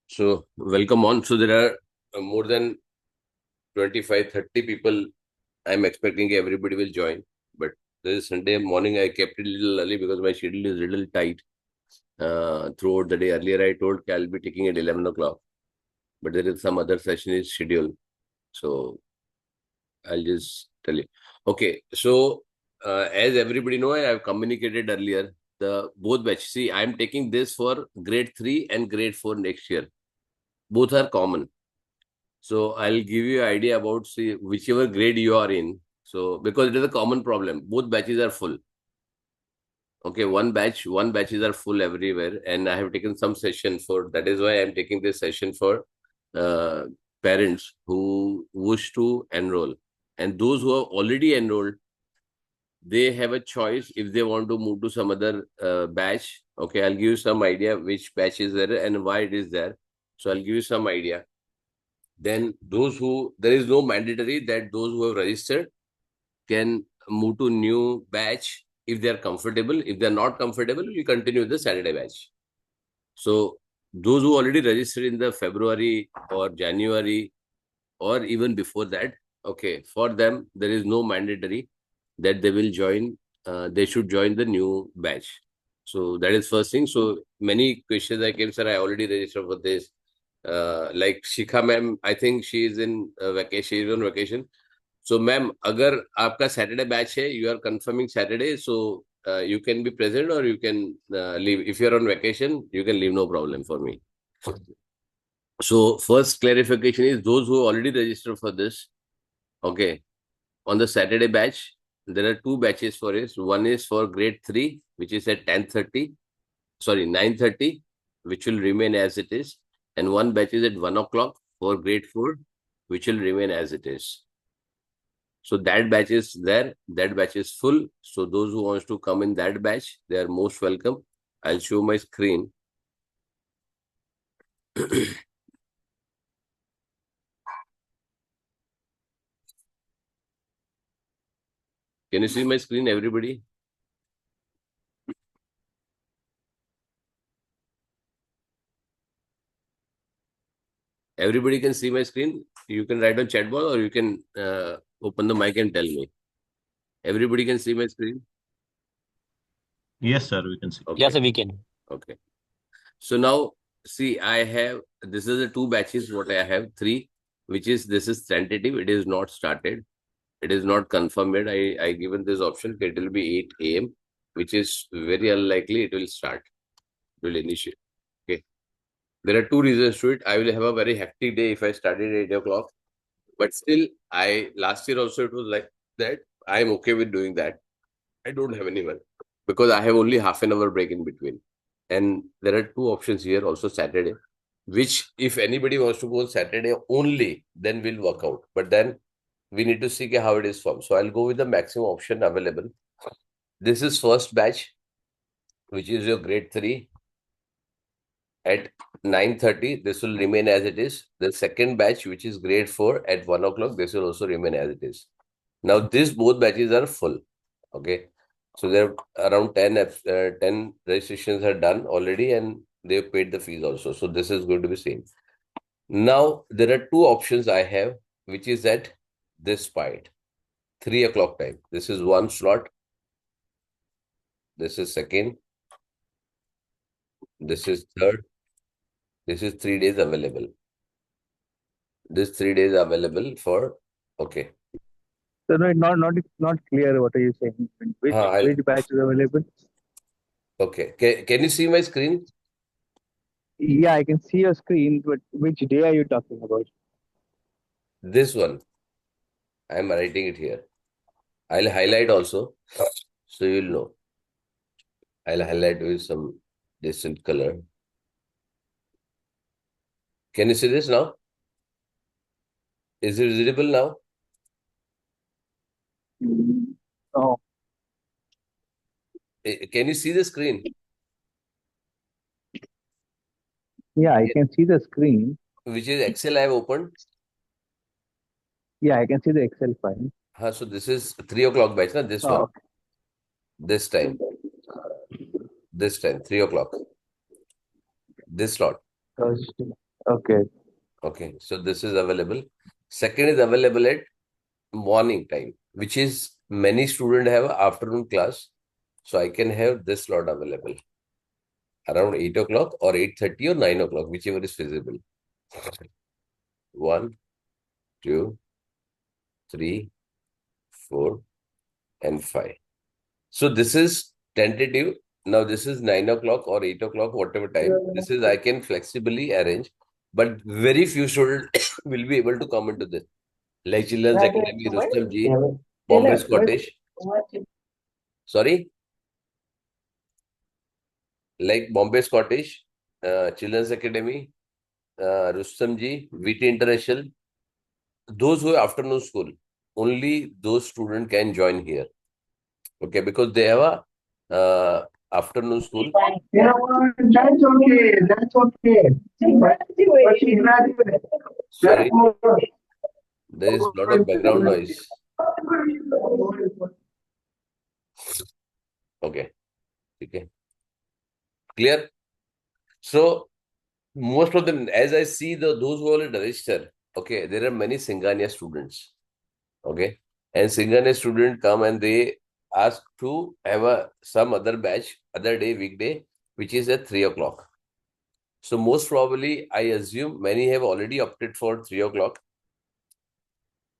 So, welcome on. So, there are more than 25, 30 people. I'm expecting everybody will join. But this Sunday morning, I kept it a little early because my schedule is a little tight throughout the day. Earlier, I told I'll be taking at 11 o'clock, but there is some other session is scheduled. So, I'll just tell you. Okay. So, as everybody know, I have communicated earlier the both batch. See, I'm taking this for grade 3 and grade 4 next year. Both are common. So I'll give you an idea about see whichever grade you are in. So because it is a common problem, both batches are full. Okay, one batches are full everywhere, and I have taken some session for that is why I'm taking this session for uh, parents who wish to enroll, and those who are already enrolled, they have a choice if they want to move to some other batch. Okay, I'll give you some idea which batch is there and why it is there. So I'll give you some idea. Then there is no mandatory that those who have registered can move to new batch if they are comfortable. If they are not comfortable, you continue the Saturday batch. So those who already registered in the February or January or even before that, okay, for them, there is no mandatory that they will join, they should join the new batch. So that is first thing. So many questions I came, sir, I already registered for this. Like Shikha ma'am, I think she is in vacation, she is on vacation. So ma'am, अगर आपका Saturday batch है, you are confirming Saturday, so you can be present or you can leave. If you are on vacation, you can leave, no problem for me. So first clarification is those who already registered for this, okay, on the Saturday batch, there are two batches for it. One is for grade 3, which is at 9:30, which will remain as it is. And one batch is at 1 o'clock for grade 4, which will remain as it is. So that batch is there. That batch is full. So those who wants to come in that batch, they are most welcome. I'll show my screen. Can you see my screen, everybody? Everybody can see my screen. You can write on chat box or you can open the mic and tell me. Everybody can see my screen? Yes, sir, we can see. Okay. Yes, sir, we can. Okay. So now, see, this is the two batches, what I have, three, this is tentative. It is not started. It is not confirmed yet. I given this option. It will be 8 a.m., which is very unlikely it will start. It will initiate. Okay. There are two reasons to it. I will have a very hectic day if I started at 8 o'clock. But still, last year also it was like that. I am okay with doing that. I don't have anyone because I have only half an hour break in between. And there are two options here also Saturday, which if anybody wants to go on Saturday only, then we'll work out. But then we need to see how it is formed. So I'll go with the maximum option available. This is first batch, which is your grade 3 at 9:30. This will remain as it is. The second batch, which is grade 4 at 1 o'clock, this will also remain as it is. Now, these both batches are full. Okay. So there are around 10 registrations are done already and they've paid the fees also. So this is going to be same. Now, there are two options I have, which is at this point, 3 o'clock time. This is one slot. This is second. This is third. This is 3 days available. This 3 days available for, okay. So no, not clear. What are you saying? Which batch is available? Okay. Can you see my screen? Yeah, I can see your screen, but which day are you talking about? This one. I'm writing it here. I'll highlight also, so you'll know. I'll highlight with some decent color. Can you see this now? Is it visible now? Oh, Can you see the screen? yeah, I can see the screen. Which is Excel I have opened. Yeah, I can see the Excel file. So this is 3 o'clock batch, na? This one. Okay. This time. 3 o'clock. this slot. Thursday. Okay. Okay, so this is available. Second is available at morning time, which is many students have afternoon class. So I can have this slot available around 8 o'clock or 8:30 or 9 o'clock, whichever is feasible. 1, 2, 3, 4, and 5. So this is tentative. Now this is 9 o'clock or 8 o'clock, whatever time. This is I can flexibly arrange, but very few students will be able to come into this. Like Children's Academy, Rustam Ji, Bombay Scottish. Sorry? Like Bombay Scottish, Children's Academy, Rustam Ji, VT International. Those who have afternoon school, only those students can join here. Okay, because they have a afternoon school. You know what? That's okay. That's okay. Sorry, there is a lot of background noise. Okay, okay, clear. So most of them, as I see those who are registered, okay, there are many Singhania students. Okay, and Singhania students come and they ask to have some other batch, other day, weekday, which is at 3 o'clock. So most probably, I assume many have already opted for 3 o'clock.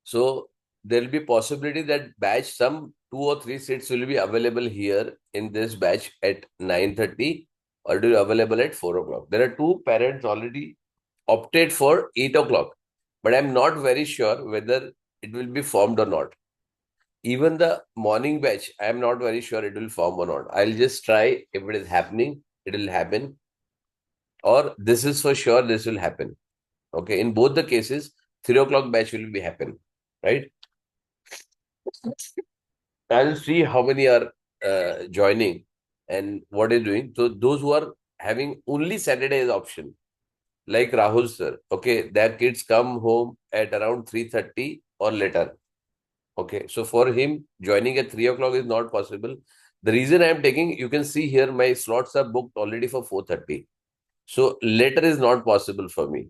So there will be possibility that batch, some 2 or 3 seats will be available here in this batch at 9:30 or do available at 4 o'clock. There are 2 parents already opted for 8 o'clock, but I'm not very sure whether it will be formed or not. Even the morning batch, I am not very sure it will form or not. I'll just try. If it is happening, it will happen. Or this is for sure, this will happen. Okay, in both the cases, 3 o'clock batch will be happen, right? I'll see how many are joining and what is doing. So those who are having only Saturday as option, like Rahul sir, okay, their kids come home at around 3:30 or later. Okay, so for him, joining at 3 o'clock is not possible. The reason I am taking, you can see here, my slots are booked already for 4:30. So later is not possible for me.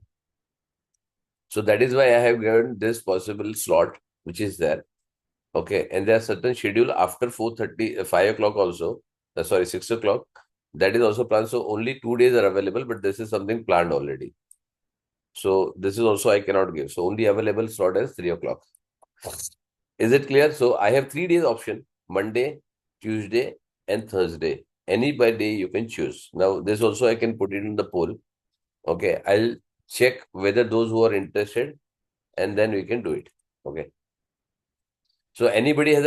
So that is why I have given this possible slot, which is there. Okay, and there are certain schedule after 4:30, 5 o'clock also. Sorry, 6 o'clock. That is also planned. So only 2 days are available, but this is something planned already. So this is also I cannot give. So only available slot is 3 o'clock. Is it clear? So I have 3 days option: Monday, Tuesday, and Thursday. Any by day you can choose. Now this also I can put it in the poll. Okay, I'll check whether those who are interested, and then we can do it. Okay. So anybody has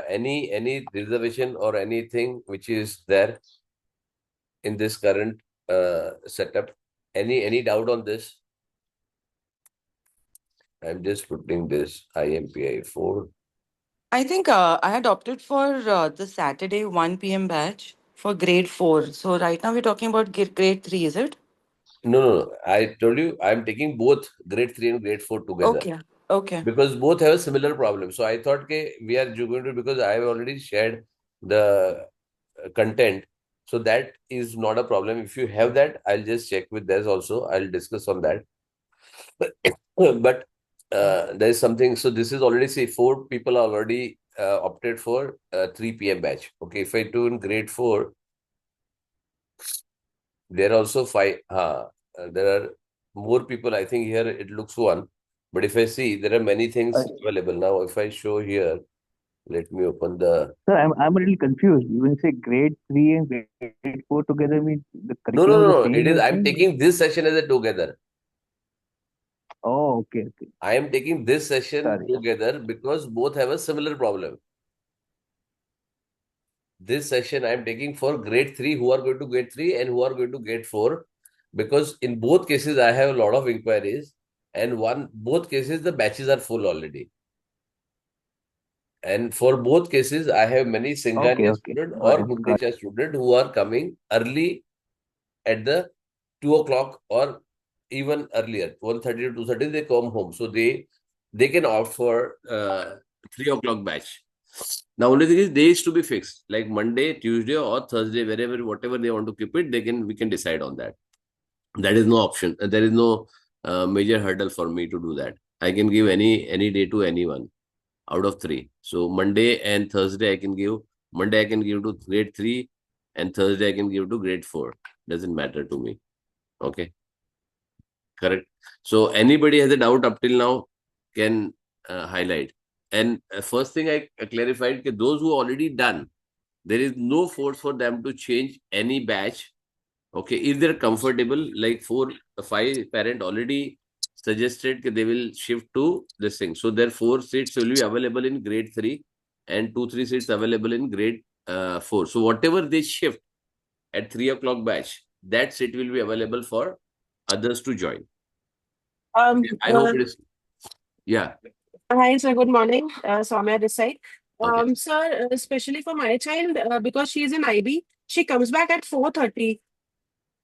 any reservation or anything which is there in this current setup? Any doubt on this? I'm just putting this IMPI 4. I think I had opted for the Saturday 1 p.m. batch for grade 4. So right now we're talking about grade 3, is it? No. I told you I'm taking both grade 3 and grade 4 together. Okay. Okay. Because both have a similar problem. So I thought we are going to, because I have already shared the content. So that is not a problem. If you have that, I'll just check with this also. I'll discuss on that. But there is something. So this is already, say, 4 people are already opted for 3 p.m. batch. Okay, if I do in grade 4, there are also 5. There are more people. I think here it looks 1. But if I see, there are many things available. Now, if I show here, let me open the... Sir, I'm a little confused. When you say grade 3 and grade 4 together means the No. curriculum is the It same, is, you're I'm saying? taking this session as a together. Oh, okay. I am taking this session Sorry. together because both have a similar problem. This session I am taking for grade 3 who are going to grade 3 and who are going to grade 4, because in both cases I have a lot of inquiries, and both cases the batches are full already. And for both cases, I have many Singhania students or Mundecha students who are coming early at the 2 o'clock or even earlier, 1:30 to 2:30, they come home. So they can opt for 3 o'clock batch. Now, only thing is days to be fixed, like Monday, Tuesday, or Thursday, wherever, whatever they want to keep it, we can decide on that. That is no option. There is no major hurdle for me to do that. I can give any day to anyone out of three. So Monday and Thursday I can give. Monday I can give to grade 3 and Thursday I can give to grade 4. Doesn't matter to me. Okay. Correct. So anybody has a doubt up till now can highlight. And first thing I clarified that those who already done, there is no force for them to change any batch. Okay, if they're comfortable, like 5 parent already suggested that they will shift to this thing. So their 4 seats will be available in grade 3 and 2-3 seats available in grade 4. So whatever they shift at 3 o'clock batch, that seat will be available for others to join. I hope it is. Yeah. Hi, sir. Good morning. Soumya this side. Okay. Sir, especially for my child, because she is in IB, she comes back at 4:30.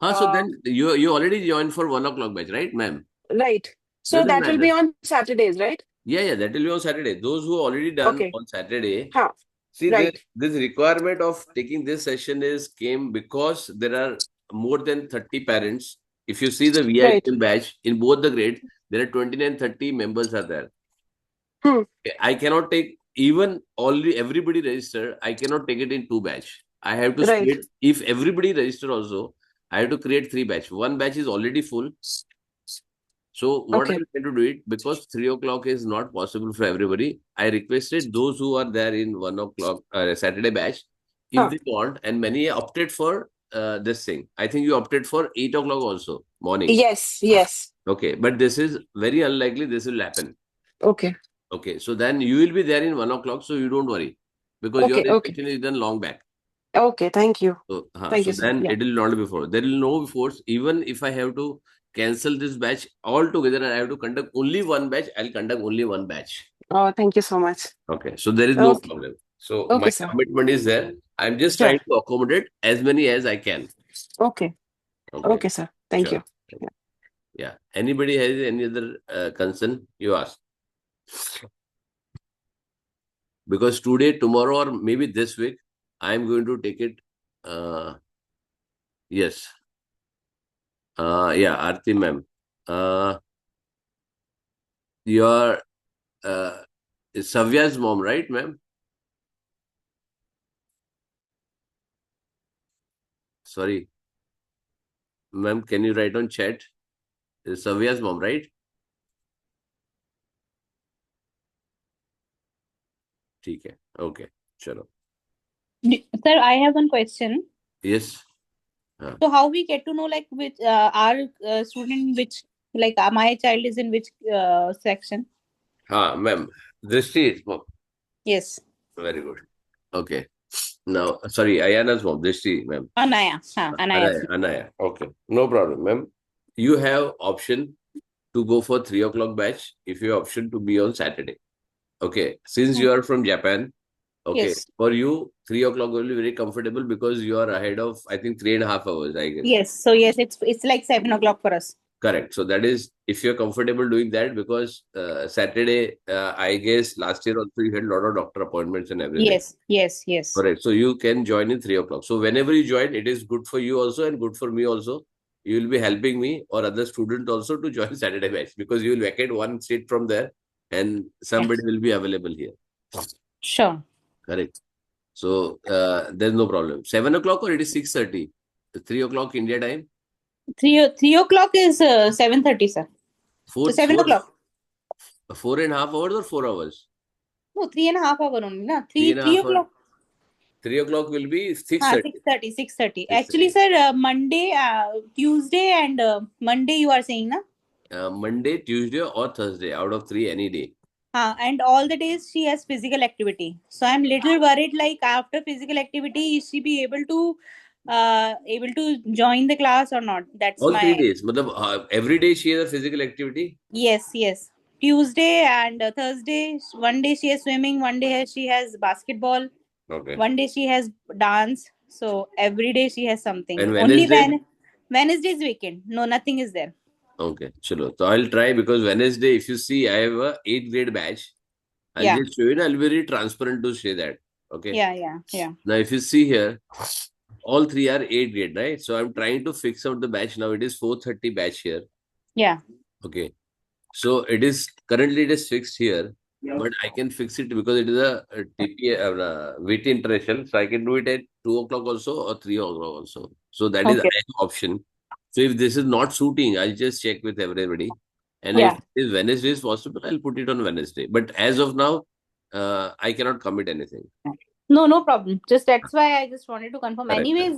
So then you already joined for 1 o'clock batch, right, ma'am? Right. So Doesn't that will be matter. on Saturdays, right? Yeah, that will be on Saturday. Those who already done Okay. on Saturday. Huh. See, Right. this requirement of taking this session came because there are more than 30 parents. If you see the Right. VIPM batch in both the grades, there are 29, 30 members are there. Hmm. I cannot take even already everybody registered. I cannot take it in 2 batch. I have to Right. split. If everybody register also, I have to create 3 batch. 1 batch is already full. So what Okay. I'm trying to do it, because 3 o'clock is not possible for everybody, I requested those who are there in 1 o'clock Saturday batch, if Huh. they want, and many opted for this thing. I think you opted for 8 o'clock also, morning. Yes. Yes. Okay, but this is very unlikely this will happen. Okay. Okay, so then you will be there in 1 o'clock, so you don't worry. Because your Okay. Okay. inspection is done long back. Okay. Thank you. So, Thank so you, sir. then Yeah. it will not be force. There will no force. Even if I have to cancel this batch altogether and I have to conduct only one batch, I'll conduct only one batch. Oh, thank you so much. Okay. So there is no Okay. problem. So Okay, my sir. commitment is there. I'm just Sure. trying to accommodate as many as I can. Okay. Okay. Okay, sir. Thank Sure. you. Yeah. Anybody has any other concern? You ask. Because today, tomorrow, or maybe this week, I'm going to take it. Yes. Yeah, Aarti ma'am. Your Savya's mom, right, ma'am? Sorry. Ma'am, can you write on chat? Savya's mom, right? ठीक है. Okay. Chalo. Sir, I have one question. Yes. So how we get to know like which our student which like my child is in which section? Ma'am. Drishti is mom. Yes. Very good. Okay. Now, sorry, Ayana's mom. Drishti, ma'am. Anaya. Anaya. Anaya. Okay. No problem, ma'am. You have option to go for 3 o'clock batch if you have option to be on Saturday. Okay. Since you are from Japan, okay, Yes. for you, 3 o'clock will be very comfortable because you are ahead of, I think, 3.5 hours, I guess. Yes. So yes, it's like 7 o'clock for us. Correct. So that is, if you're comfortable doing that, because Saturday, I guess last year also you had a lot of doctor appointments and everything. Yes. Correct. So you can join in 3 o'clock. So whenever you join, it is good for you also and good for me also. You will be helping me or other student also to join Saturday batch because you will vacate one seat from there and somebody will be available here. Sure. Correct. So there's no problem. 7 o'clock or it is 6:30? 3 o'clock India time? 3 o'clock is 7:30, sir. So 7 o'clock. 4.5 hours or 4 hours? No, 3.5 hours only, na? 3 3 o'clock. 3 o'clock will be 6:30. 6:30. Actually, sir, Monday, Tuesday and Monday you are saying, na? Monday, Tuesday or Thursday out of 3 any day. And all the days she has physical activity. So I'm little worried like after physical activity, is she be able to join the class or not? That's All 3 my days. Every day she has a physical activity? yes. Tuesday and Thursday, one day she has swimming, one day she has basketball, Okay. one day she has dance. So every day she has something. And Only Wednesday? Wednesday is weekend. No, nothing is there. Okay, chalo. So I'll try because Wednesday, if you see, I have a 8th grade batch. I'll just show you. I'll be very transparent to say that. Okay. Yeah. Now, if you see here, all three are 8 grade, right? So I'm trying to fix out the batch now. It is 4:30 batch here. Yeah. Okay. So it is currently it is fixed here, but I can fix it because it is a TPA, VT international. So I can do it at 2 o'clock also or 3 o'clock also. So that is Okay. an option. So if this is not suiting, I'll just check with everybody. And Yeah. if Wednesday is possible, I'll put it on Wednesday. But as of now, I cannot commit anything. No problem. Just that's why I just wanted to confirm. Correct. Anyways,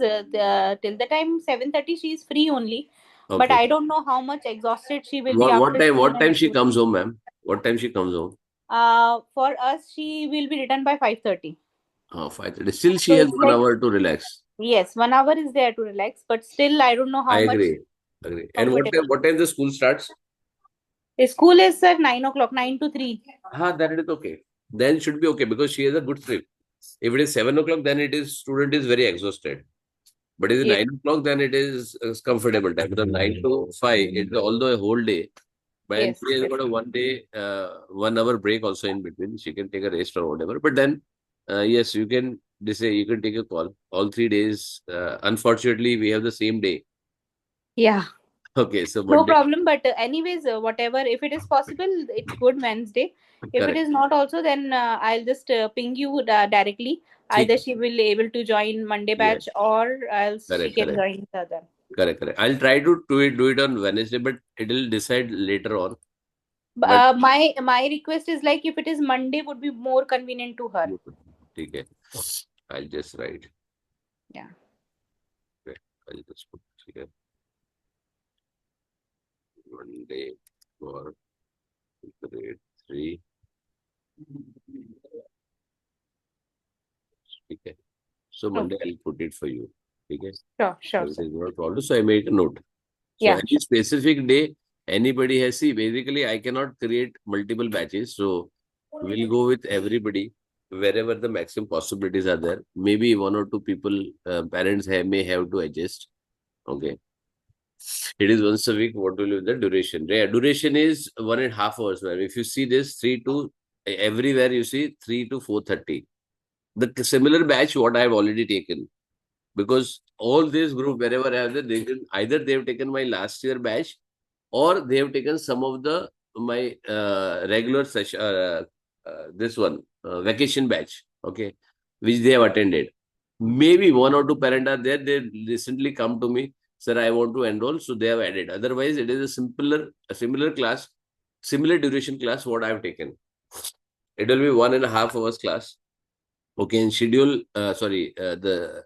till the time 7:30 she is free only. But Okay. I don't know how much exhausted she will be What after time? seeing What an time she activity. comes home, ma'am? What time she comes home? For us, she will be returned by 5:30. 5:30. Still, she So has it's 1 like, hour to relax. yes, 1 hour is there to relax, but still I don't know I how much agree. Agree. And what time? comfortable. What time the school starts? The school is at 9 o'clock, 9 to 3. Then it is okay. Then it should be okay because she has a good sleep. If it is 7 o'clock, then it is student is very exhausted. But if it is Yes. 9 o'clock, then it is comfortable time. Because 9 to 5, it's although a whole day. But Yes. she has got a 1 day, 1 hour break also in between. She can take a rest or whatever. But then, yes, you can. They say you can take a call all 3 days. Unfortunately, we have the same day. Yeah. Okay, so No Monday. problem. But anyways, whatever, if it is possible, it's good Wednesday. If it Correct. is not also, then I'll just ping you directly. ठीक Either है. she will able to join Monday Yes. batch or else she Correct. can Correct. join the other. Correct. I'll try to do it on Wednesday, but it will decide later on. But My request is like if it is Monday would be more convenient to her. ठीक है. I'll just write. Yeah. Okay. I'll just put here Monday for grade 3. Okay. So Monday I'll put it for you. Okay. Sure, So it sir. is not a problem. So I make a note. So Yeah, any specific day, anybody has, see, basically I cannot create multiple batches. So we'll go with everybody wherever the maximum possibilities are there. Maybe 1 or 2 people, parents may have to adjust. Okay. It is once a week. What will be the duration? Yeah, duration is 1.5 hours. Ma'am. If you see this, 3 to everywhere you see 3 to 4:30. The similar batch what I have already taken, because all this group wherever I have there, either they have taken my last year batch or they have taken some of the my regular session, this one vacation batch, okay, which they have attended. Maybe 1 or 2 parents are there. They recently come to me, sir, I want to enroll, so they have added. Otherwise, it is a similar class, similar duration class what I have taken. It will be 1.5 hours class. Okay, and schedule. The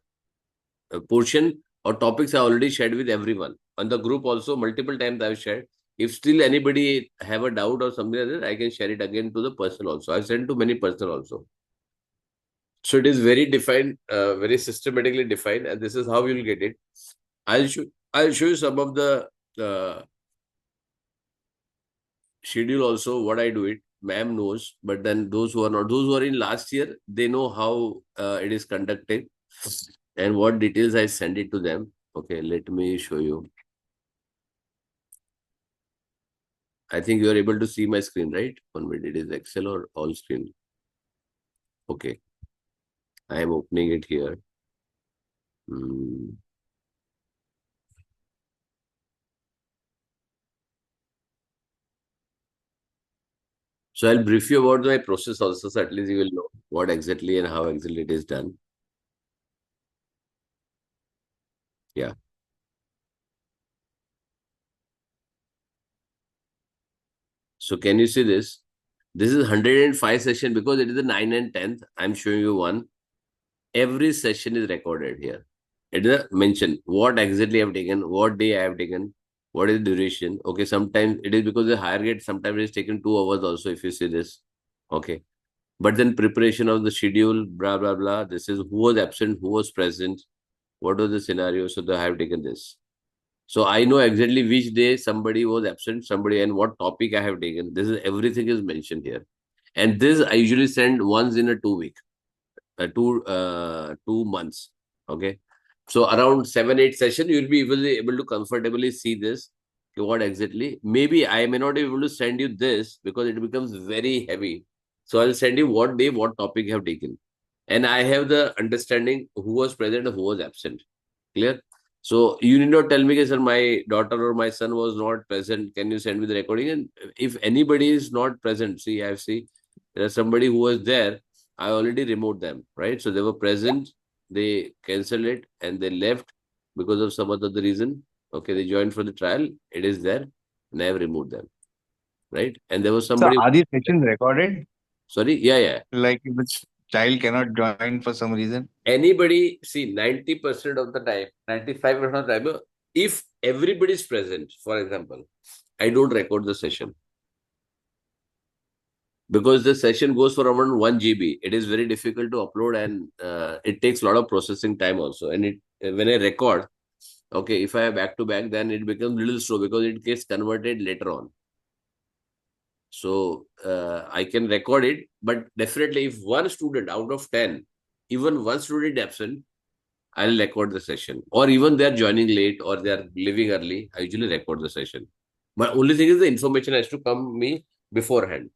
portion or topics I already shared with everyone. On the group also, multiple times I've shared. If still anybody have a doubt or something like that, I can share it again to the person also. I've sent to many person also. So it is very defined, very systematically defined, and this is how you'll get it. I'll show you some of the schedule also, what I do it. Ma'am knows, but then those who are in last year, they know how it is conducted and what details I send it to them. Okay, let me show you. I think you are able to see my screen, right? 1 minute. It is Excel or all screen? Okay. I am opening it here. So I'll brief you about my process also, so at least you will know what exactly and how exactly it is done. Yeah. So can you see this? This is 105 session because it is the 9 and 10th. I'm showing you one. Every session is recorded here. It is mentioned what exactly I have taken, what day I have taken, what is the duration. Okay, sometimes it is because the higher grade, sometimes it is taken 2 hours also if you see this. Okay. But then preparation of the schedule, blah, blah, blah. This is who was absent, who was present, what was the scenario. So I have taken this. So I know exactly which day somebody was absent, somebody, and what topic I have taken. This is everything is mentioned here. And this I usually send once in a 2 week, 2 months. Okay. So around 7-8 session, you'll be able to comfortably see this. What exactly? Maybe I may not be able to send you this because it becomes very heavy. So I'll send you what day, what topic you have taken. And I have the understanding who was present and who was absent. Clear? So you need not tell me, sir, my daughter or my son was not present. Can you send me the recording? And if anybody is not present, see, I see there's somebody who was there. I already removed them, right? So they were present, they cancelled it, and they left because of some other reason. Okay, they joined for the trial. It is there, and I have removed them, right? And there was So somebody. are these sessions recorded? Sorry, yeah. Like if the child cannot join for some reason? Anybody, see, 90% of the time, 95% of the time, if everybody is present, for example, I don't record the session because the session goes for around 1 GB. It is very difficult to upload, and it takes a lot of processing time also. And when I record, okay, if I have back to back, then it becomes a little slow because it gets converted later on. So I can record it, but definitely if one student out of 10, even one student absent, I'll record the session. Or even they're joining late or they're leaving early, I usually record the session. But only thing is the information has to come me beforehand.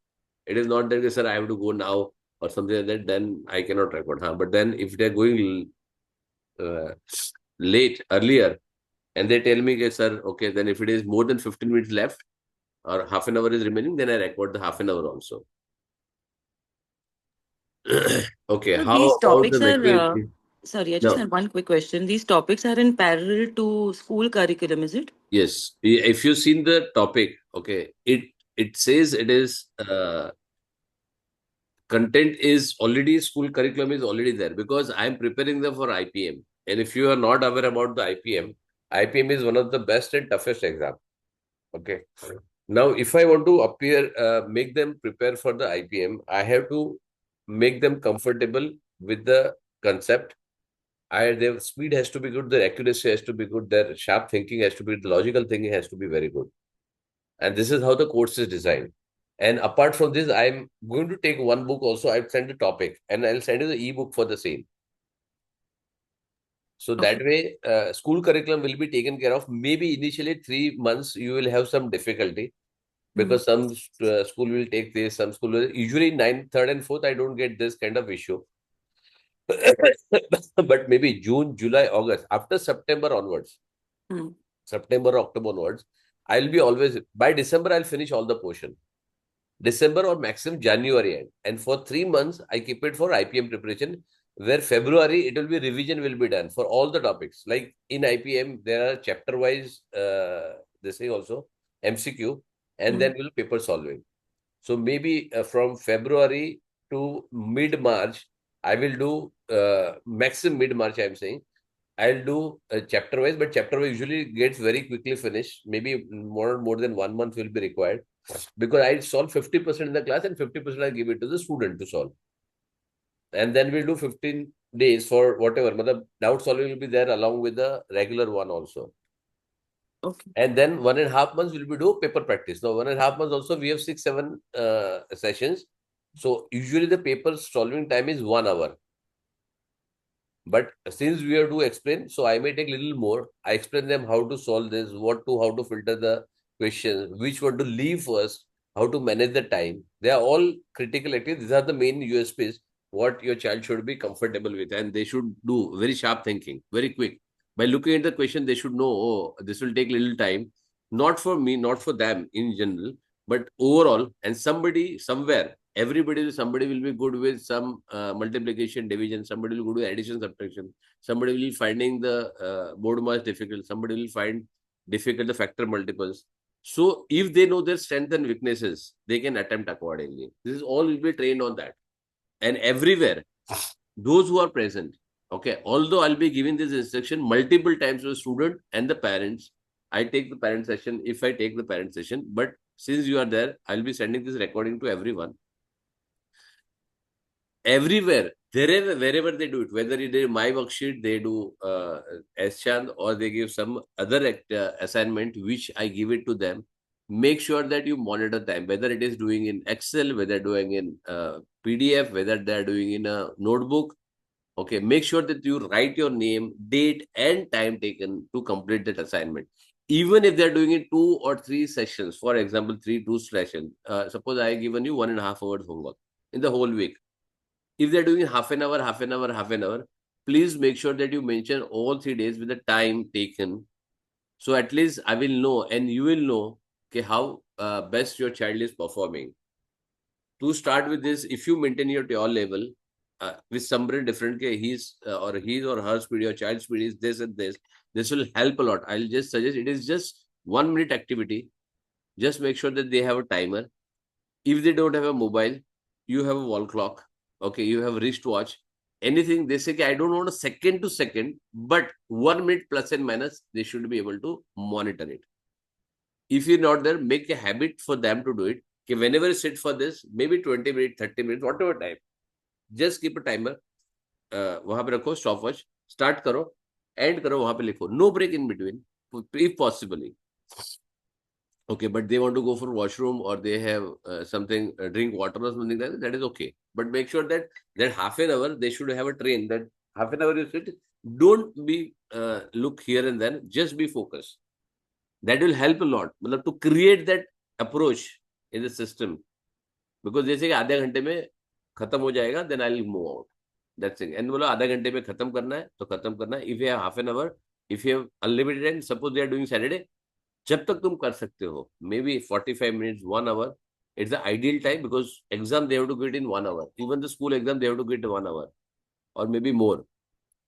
It is not that, sir, I have to go now or something like that, then I cannot record. Huh? But then if they're going late, earlier, and they tell me, sir, okay, then if it is more than 15 minutes left or half an hour is remaining, then I record the half an hour also. Okay, So how these about the topics are, liquidity? sorry, I just No. had one quick question. These topics are in parallel to school curriculum, is it? Yes, if you've seen the topic, okay, it says it is content is already school curriculum is already there because I'm preparing them for IPM. And if you are not aware about the IPM is one of the best and toughest exam. Okay. Now, if I want to make them prepare for the IPM, I have to make them comfortable with the concept. Their speed has to be good, their accuracy has to be good, their sharp thinking has to be, the logical thinking has to be very good. And this is how the course is designed. And apart from this, I'm going to take one book also. I've sent the topic and I'll send you the ebook for the same. So that way, school curriculum will be taken care of. Maybe initially 3 months, you will have some difficulty because some school will take this, some school will. Usually 9th, 3rd and 4th, I don't get this kind of issue. But maybe June, July, August, after September onwards, September, October onwards, I'll be always, by December, I'll finish all the portion. December or maximum January end. And for 3 months, I keep it for IPM preparation, where February, it will be revision will be done for all the topics. Like in IPM, there are chapter-wise, they say also, MCQ, and then will paper solving. So maybe from February to mid-March, I will do, maximum mid-March, I'm saying, I'll do chapter-wise, but chapter-wise usually gets very quickly finished. Maybe more than 1 month will be required because I solve 50% in the class and 50% I give it to the student to solve. And then we'll do 15 days for whatever. The doubt solving will be there along with the regular one also. Okay. And then 1.5 months will be do paper practice. Now 1.5 months also we have 6-7 sessions. So usually the paper solving time is 1 hour. But since we have to explain, so I may take a little more. I explain them how to solve this, how to filter the questions, which one to leave first, how to manage the time. They are all critical activities. These are the main USPs, what your child should be comfortable with. And they should do very sharp thinking, very quick. By looking at the question, they should know, oh, this will take a little time. Not for me, not for them in general, but overall. And somewhere, somebody will be good with some multiplication, division, somebody will go to addition, subtraction, somebody will be finding the board mass difficult, somebody will find difficult the factor multiples. So if they know their strengths and weaknesses, they can attempt accordingly. This is all will be trained on that. And everywhere, those who are present, okay, although I'll be giving this instruction multiple times to the student and the parents, I take the parent session if I take the parent session, but since you are there, I'll be sending this recording to everyone. Everywhere, wherever they do it, whether it is my worksheet, they do Eschand or they give some other assignment, which I give it to them. Make sure that you monitor them, whether it is doing in Excel, whether doing in PDF, whether they're doing in a notebook. Okay, make sure that you write your name, date, and time taken to complete that assignment. Even if they're doing it 2 or 3 sessions, for example, 2 sessions. Suppose I have given you 1.5 hours homework in the whole week. If they're doing half an hour, please make sure that you mention all 3 days with the time taken. So at least I will know and you will know how best your child is performing. To start with this, if you maintain your level with somebody different, his or her speed, your child's speed is this and this will help a lot. I'll just suggest it is just 1 minute activity. Just make sure that they have a timer. If they don't have a mobile, you have a wall clock. Okay, you have a wristwatch. Anything they say, I don't want a second to second, but 1 minute plus and minus, they should be able to monitor it. If you're not there, make a habit for them to do it. Whenever you sit for this, maybe 20 minutes, 30 minutes, whatever time, just keep a timer. वहां पे रखो stopwatch, start करो, end करो, वहां पे लिखो, no break in between, if possibly. Okay, but they want to go for washroom or they have something, drink water or something like that, that is okay. But make sure that half an hour, they should have a train, that half an hour you sit, don't be look here and then, just be focused. That will help a lot, मतलब to create that approach in the system. Because जैसे कि आधे घंटे में खत्म हो जाएगा, then I'll move out. That's it. And बोलो आधा घंटे में खत्म करना है, तो खत्म करना है. If you have half an hour, if you have unlimited time, suppose they are doing Saturday, जब तक तुम कर सकते हो, maybe 45 minutes, 1 hour, it's the ideal time because exam they have to get in 1 hour. Even the school exam they have to get 1 hour or maybe more.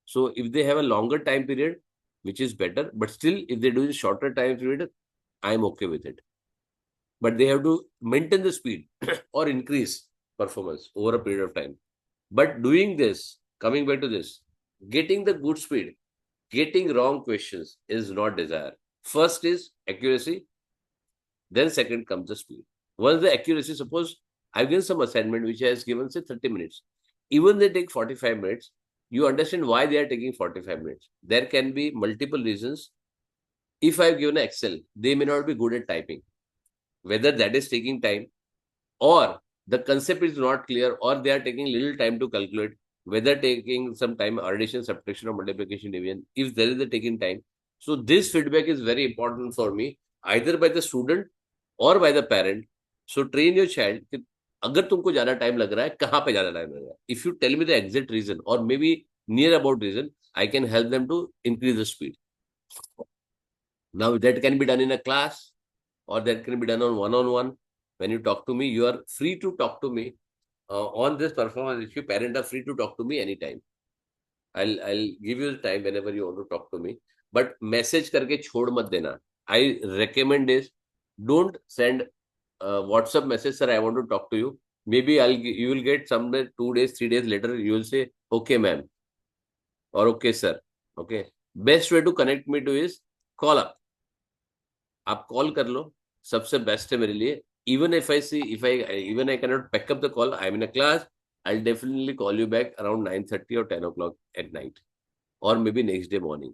So if they have a longer time period, which is better, but still if they do a shorter time period, I'm okay with it. But they have to maintain the speed or increase performance over a period of time. But doing this, coming back to this, getting the good speed, getting wrong questions is not desired. First is accuracy, then second comes the speed. Once the accuracy, suppose I've given some assignment which has given say 30 minutes. Even they take 45 minutes, you understand why they are taking 45 minutes. There can be multiple reasons. If I've given an Excel, they may not be good at typing. Whether that is taking time or the concept is not clear or they are taking little time to calculate, whether taking some time addition, subtraction or multiplication, division, if there is a taking time. So this feedback is very important for me, either by the student or by the parent. So train your child. अगर तुमको ज्यादा time लग रहा है, कहाँ पे ज्यादा time लग रहा है? If you tell me the exact reason or maybe near about reason, I can help them to increase the speed. Now that can be done in a class or that can be done on one-on-one. When you talk to me, you are free to talk to me on this performance issue. Parents are free to talk to me anytime. I'll give you the time whenever you want to talk to me. But message करके छोड़ मत देना. I recommend is don't send WhatsApp message, sir, I want to talk to you. Maybe you will get somewhere 2 days, 3 days later, you will say, okay, ma'am, or okay, sir. Okay. Best way to connect me to is call up. आप call कर लो, सबसे best है मेरे लिए. Even if I cannot pick up the call, I'm in a class, I'll definitely call you back around 9:30 or 10 o'clock at night, or maybe next day morning.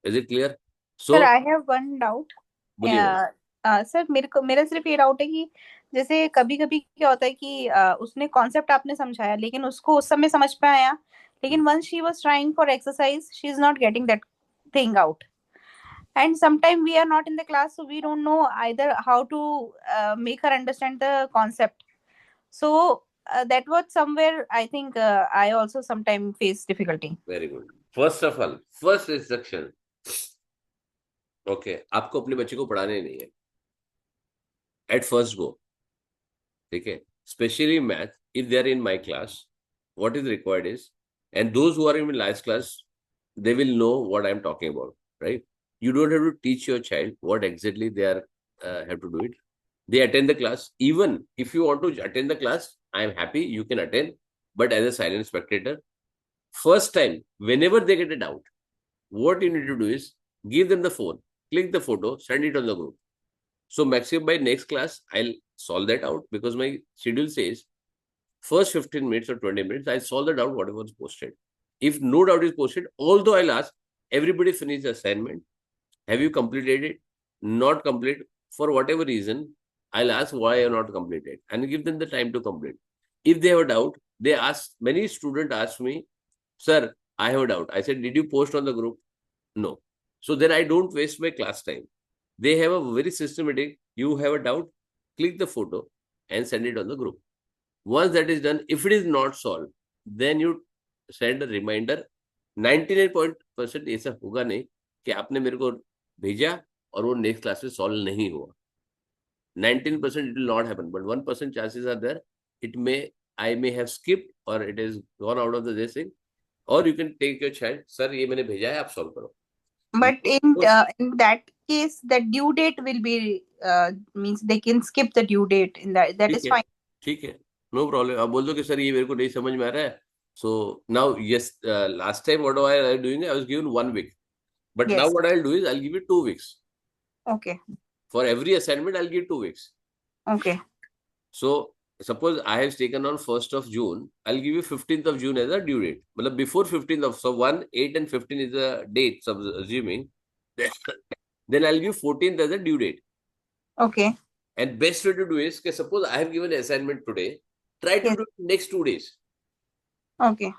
Is it clear? So, Sir, I have one doubt. बोलिए. Sir मेरा सिर्फ ये doubt है कि जैसे कभी कभी क्या होता है कि उसने कॉन्सेप्ट आपने समझाया लेकिन उसको उस समय समझ में आया, लेकिन once she was trying for exercise, she is not getting that thing out. And sometimes we are not in the class, so we don't know either how to make her understand the concept. So that was somewhere I think I also sometimes face difficulty. Very good. First of all, first instruction. Okay, आपको अपने बच्चे को पढ़ाने नहीं है. At first go. ठीक है. Especially math, if they are in my class, what is required is, and those who are in my last class, they will know what I'm talking about, right? You don't have to teach your child what exactly they are have to do it. They attend the class. Even if you want to attend the class, I am happy you can attend, but as a silent spectator. First time, whenever they get a doubt, what you need to do is give them the phone, click the photo, send it on the group. So maximum by next class, I'll solve that out because my schedule says first 15 minutes or 20 minutes, I'll solve the doubt whatever is posted. If no doubt is posted, although I'll ask, everybody finish the assignment. Have you completed it? Not complete. For whatever reason, I'll ask why I have not completed and give them the time to complete. If they have a doubt, they ask, many students ask me, sir, I have a doubt. I said, did you post on the group? No. So then I don't waste my class time. They have a very systematic, you have a doubt, click the photo and send it on the group. Once that is done, if it is not solved, then you send a reminder. 99% ऐसा होगा नहीं कि आपने मेरे को भेजा और वो नेक्स्ट क्लास में सॉल्व नहीं हुआ. 19% it will not happen, but 1% chances are there. I may have skipped or it has gone out of the this thing, or you can take your child, sir ये मैंने भेजा है आप solve करो. But in that case, the due date will be means they can skip the due date in that. That is fine. ठीक है, no problem. आप बोल दो कि सर ये मेरे को नहीं समझ में आ रहा है. So now, yes, last time what I was doing, I was given 1 week. But now Yes. what I'll do is I'll give you 2 weeks. Okay. For every assignment, I'll give 2 weeks. Okay. So suppose I have taken on 1st of June, I'll give you 15th of June as a due date. But before 15th of, so 1, 8 and 15 is a date, assuming. Then I'll give 14th as a due date. Okay. And best way to do is, suppose I have given an assignment today, try to Yes. do it next 2 days. Okay.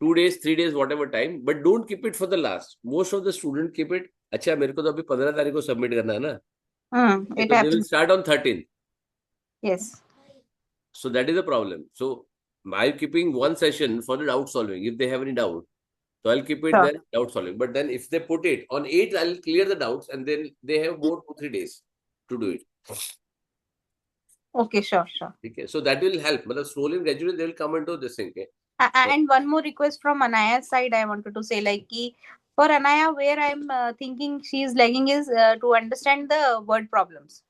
2 days, 3 days, whatever time, but don't keep it for the last. Most of the students keep it, अच्छा मेरे को तो अभी 15 तारीख को submit करना है ना. It So they will happens. start on 13th. Yes. So that is the problem. So I'm keeping one session for the doubt solving. If they have any doubt, so I'll keep it Sure. there, doubt solving. But then if they put it on 8th, I'll clear the doubts and then they have more 2-3 days to do it. Okay. Sure. Okay. So that will help. But slowly and gradually they will come into this thing. Okay? And one more request from Anaya's side, I wanted to say, like, for Anaya, where I'm thinking she is lagging is to understand the word problems.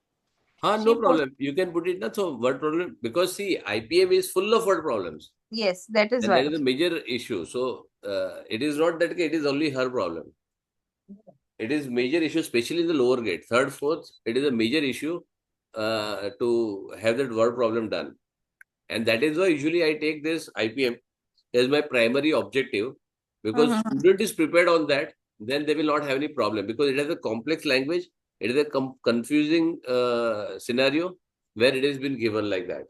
No problem. You can put it not so word problem, because see, IPM is full of word problems. Yes, that is And why. that is a major issue. So it is not that it is only her problem. It is major issue, especially in the lower grade, 3rd, 4th. It is a major issue to have that word problem done. And that is why usually I take this IPM as my primary objective, because student is prepared on that, then they will not have any problem, because it has a complex language. It is a confusing scenario where it has been given like that.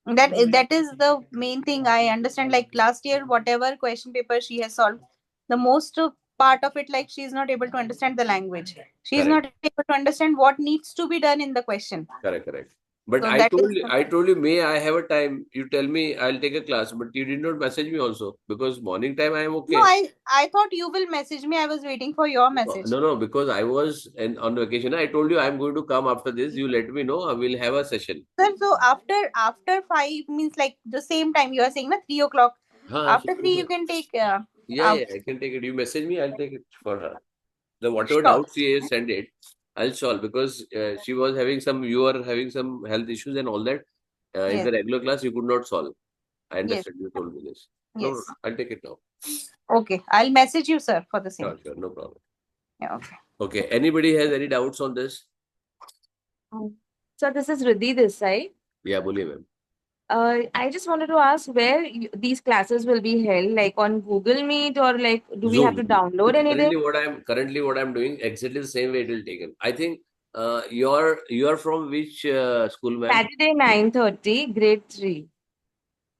That is the main thing I understand. Like last year, whatever question paper she has solved, the most part of it, like she is not able to understand the language. She is not able to understand what needs to be done in the question. Correct. But So I that told is- you, may I have a time? You tell me, I'll take a class. But you did not message me also, because morning time I am okay. No, I thought you will message me. I was waiting for your message. No, because I was on vacation. I told you I'm going to come after this. You let me know. I will have a session. Sir, so after 5 means like the same time you are saying na 3 o'clock. After 3 you can take. Yeah, out. I can take it. You message me, I'll take it for her. The whatever Sure. doubts she has sent it, I'll solve, because she was having you are having some health issues and all that. In Yes. the regular class, you could not solve. I Yes. understand. You told me this. No, Yes. I'll take it now. Okay, I'll message you, sir, for the same. Sure, no problem. Yeah, okay. Okay, anybody has any doubts on this? So this is Riddhi this side. Yeah, boliye ma'am. I just wanted to ask where these classes will be held, like on Google Meet, or like do we have to Zoom. download anything? Currently what I'm doing exactly the same way it will take it. I think you are from which school, ma'am? Saturday 9:30, grade 3.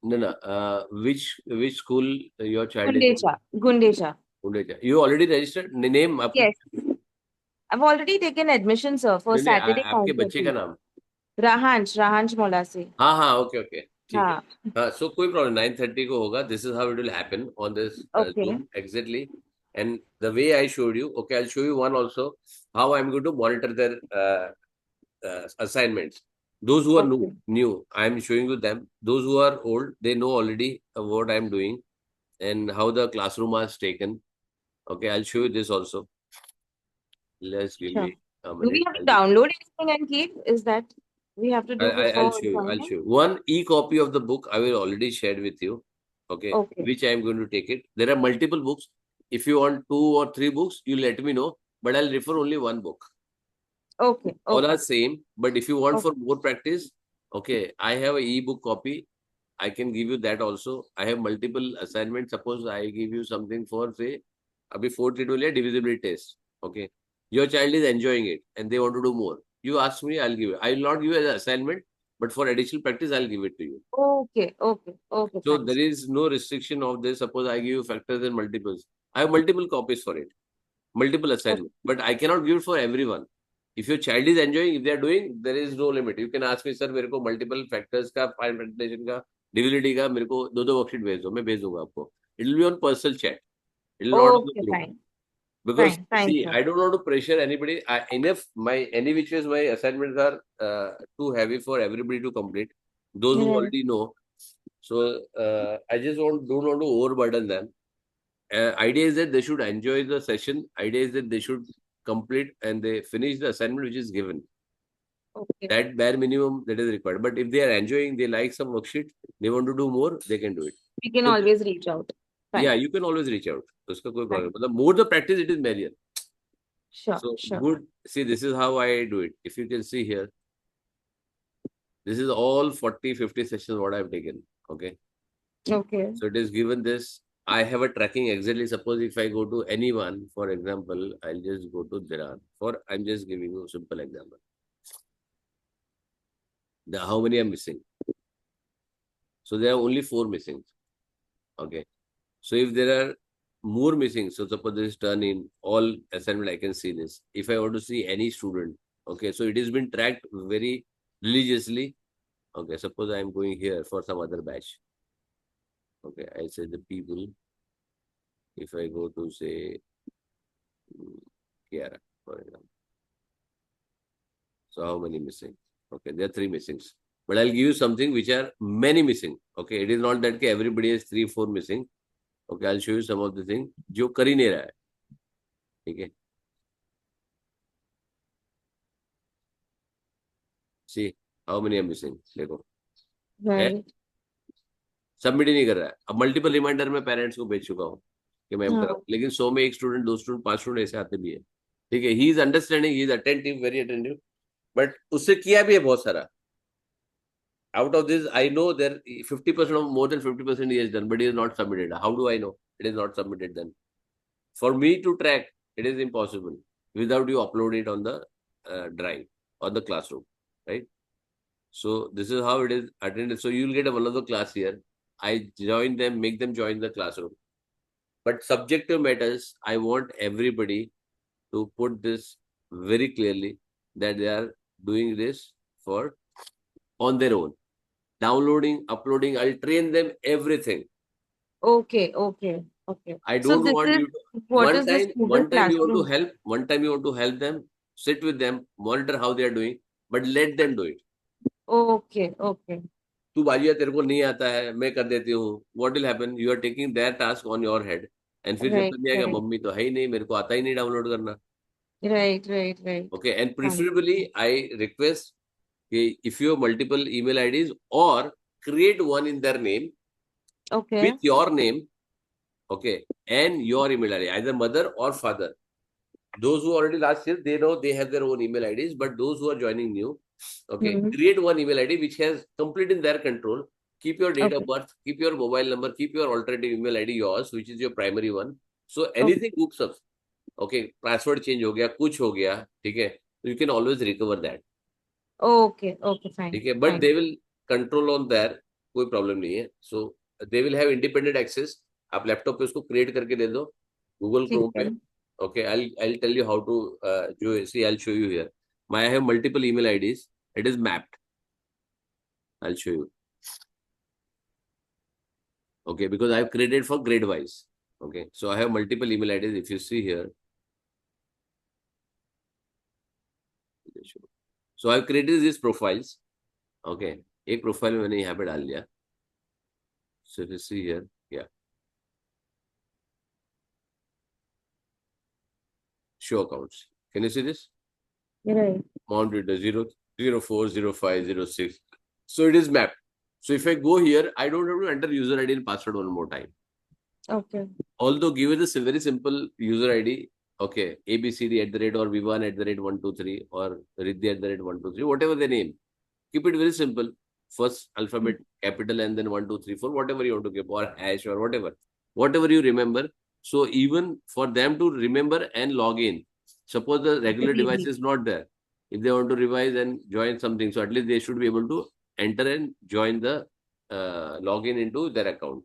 No. Which school your child is? Gundesha. You already registered? Name? Yes. I've already taken admission, sir, for Saturday. आपके बच्चे का नाम? Rahansh Molase. हाँ, okay. हाँ. So कोई problem, 9:30 को होगा. This is how it will happen on this Zoom exactly. And the way I showed you, okay, I'll show you one also, how I'm going to monitor their assignments. Those who are new, I'm showing you them. Those who are old, they know already what I'm doing and how the classroom was taken. Okay, I'll show you this also. Let's give me a minute. Do we have to download anything and keep? Is that we have to do I'll show you. One e-copy of the book I will already shared with you. Okay. Which I am going to take it. There are multiple books. If you want 2 or 3 books, you let me know. But I'll refer only one book. Okay. All are same. But if you want for more practice, okay, I have an e-book copy. I can give you that also. I have multiple assignments. Suppose I give you something for, say, abhi 4th divisibility test. Okay. Your child is enjoying it and they want to do more. You ask me, I'll give it. I will not give you as an assignment, but for additional practice, I'll give it to you. Okay. So there is no restriction of this. Suppose I give you factors and multiples. I have multiple copies for it, multiple assignments, but I cannot give it for everyone. If your child is enjoying, if they are doing, there is no limit. You can ask me, sir, मेरे को multiple factors का, fragmentation का, divinity का, मेरे को 2 worksheet भेज दो, मैं भेज दूंगा आपको. It will be on personal chat. It will not on the Okay, group. fine. Because Fine. Thanks, see, sir. I don't want to pressure anybody. Any which ways my assignments are too heavy for everybody to complete. Those who Right. already know. So I just don't want to overburden them. Idea is that they should enjoy the session. Idea is that they should complete and they finish the assignment which is given. Okay. That bare minimum that is required. But if they are enjoying, they like some worksheet, they want to do more, they can do it. We can So, always reach out. Fine. yeah, you can always reach out. Uska koi problem. But the more the practice, it is merrier. Sure. So Sure. good. See, this is how I do it. If you can see here, this is all 40, 50 sessions what I've taken. Okay. Okay. So it is given this. I have a tracking exactly. Suppose if I go to anyone, for example, I'll just go to Dhiran. I'm just giving you a simple example. How many are missing? So there are only 4 missing. Okay. So if there are more missing, so suppose this is done in all assignment, I can see this. If I want to see any student, okay, so it has been tracked very religiously. Okay, suppose I am going here for some other batch. Okay, I say the people. If I go to say Kiara, for example. So how many missing? Okay, there are 3 missings. But I'll give you something which are many missing. Okay, it is not that everybody has 3, 4 missing. Okay, I'll show you some of the things जो कर ही नहीं रहा है. ठीक है. See how many are missing. देखो. Right. Submit ही नहीं कर रहा है. अब मल्टीपल रिमाइंडर में पेरेंट्स को भेज चुका हूँ कि मैं कर रहा हूँ. लेकिन 100 में 1 स्टूडेंट, 2 स्टूडेंट, 5 स्टूडेंट ऐसे आते भी है. ठीक है. He is understanding, he is attentive, very attentive. But उससे किया भी है बहुत सारा. Out of this, I know there 50% of more than 50% he has done, but he is not submitted. How do I know it is not submitted then? For me to track, it is impossible without you upload it on the drive or the classroom, right? So this is how it is attended. So you'll get one of the class here. I join them, make them join the classroom. But subjective matters, I want everybody to put this very clearly that they are doing this for on their own. Downloading, uploading, I'll train them everything. Okay. Okay. Okay. I So don't this want is you to what is this Google one time you want to Classroom? help, one time you want to help them, sit with them, monitor how they are doing, but let them do it. Okay. Okay. तू बाजिया तेरे को नहीं आता है, मैं कर देती हूँ. What will happen? You are taking their task on your head. And फिर जब Right. तक नहीं आएगा, Right. मम्मी तो है ही नहीं, मेरे को आता ही नहीं डाउनलोड करना. Right. Right. Right. Okay, and Fine. preferably I request if you have multiple email IDs or create one in their name Okay. with your name, okay, and your email ID, either mother or father. Those who already last year, they know they have their own email IDs, but those who are joining new, okay, create one email ID which has complete in their control. Keep your date of birth, keep your mobile number, keep your alternative email ID yours, which is your primary one. So anything hooks up, okay, password change हो गया, कुछ हो गया, ठीक है, you can always recover that. Okay. Okay. Fine. ठीक है, but Fine. they will control on their, कोई problem नहीं है. So they will have independent access. आप लैपटॉप पे उसको क्रिएट करके दे दो गूगल क्रोम पे. Okay, I'll tell you how to see, I'll show you here. I have multiple email IDs. It is mapped. I'll show you. Okay, because I've created for grade wise. Okay, so I have multiple email IDs. If you see here, so I've created these profiles. Okay, एक profile मैंने यहाँ पे डाल लिया. So if you see here, yeah. Show accounts. Can you see this? Right. Mount it 0, 04, 05, 06. So it is mapped. So if I go here, I don't have to enter user ID and password one more time. Okay. Although give it a very simple user ID, okay, ABCD or V1 123 or Riddhi 123, whatever the name. Keep it very simple. First alphabet, capital, and then 1, 2, 3, 4, whatever you want to give, or hash or whatever. Whatever you remember. So even for them to remember and log in, suppose the regular device is not there. If they want to revise and join something, so at least they should be able to enter and join the login into their account.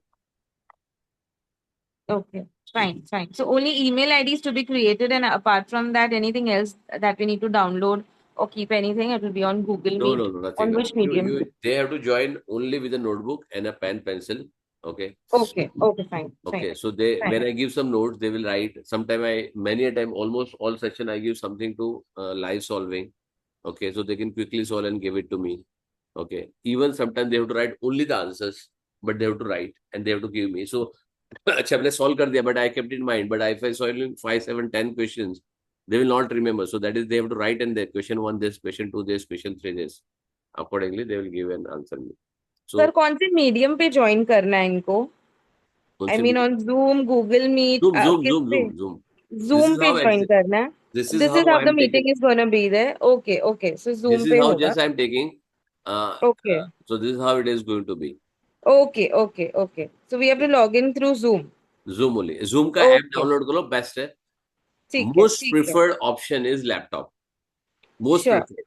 Okay. Fine, fine. So only email IDs to be created, and apart from that, anything else that we need to download or keep anything, it will be on Google No, Meet. nothing. On which You, medium? they have to join only with a notebook and a pen, pencil. Okay. Okay, okay, fine, Okay. fine, So they, when fine. I give some notes, they will write. Many a time, almost all session, I give something to live solving. Okay. So they can quickly solve and give it to me. Okay. Even sometimes they have to write only the answers, but they have to write and they have to give me. So, अच्छा मैंने solve कर दिया, but I kept in mind. But if I solve in 5, 7, 10 questions, they will not remember. So that is, they have to write in there, question 1 this, question 2 this, question 3 this. Accordingly, they will give an answer. So, sir कौन से medium पे join करना है इनको? कौन I से mean on Zoom, Google Meet, किस पे? Zoom. This Zoom is पे how ज्वाइन करना है? this is This how is how I the am taking. meeting is gonna be there. Okay, okay. So This Zoom is पे how होगा. just I am taking. Okay, So this is how it is going to be. okay, okay, okay. So we have to log in through Zoom. Zoom only. Zoom का app Okay, download करो, best है. ठीक है, Most ठीक है. preferred option is laptop. Most Sure, preferred.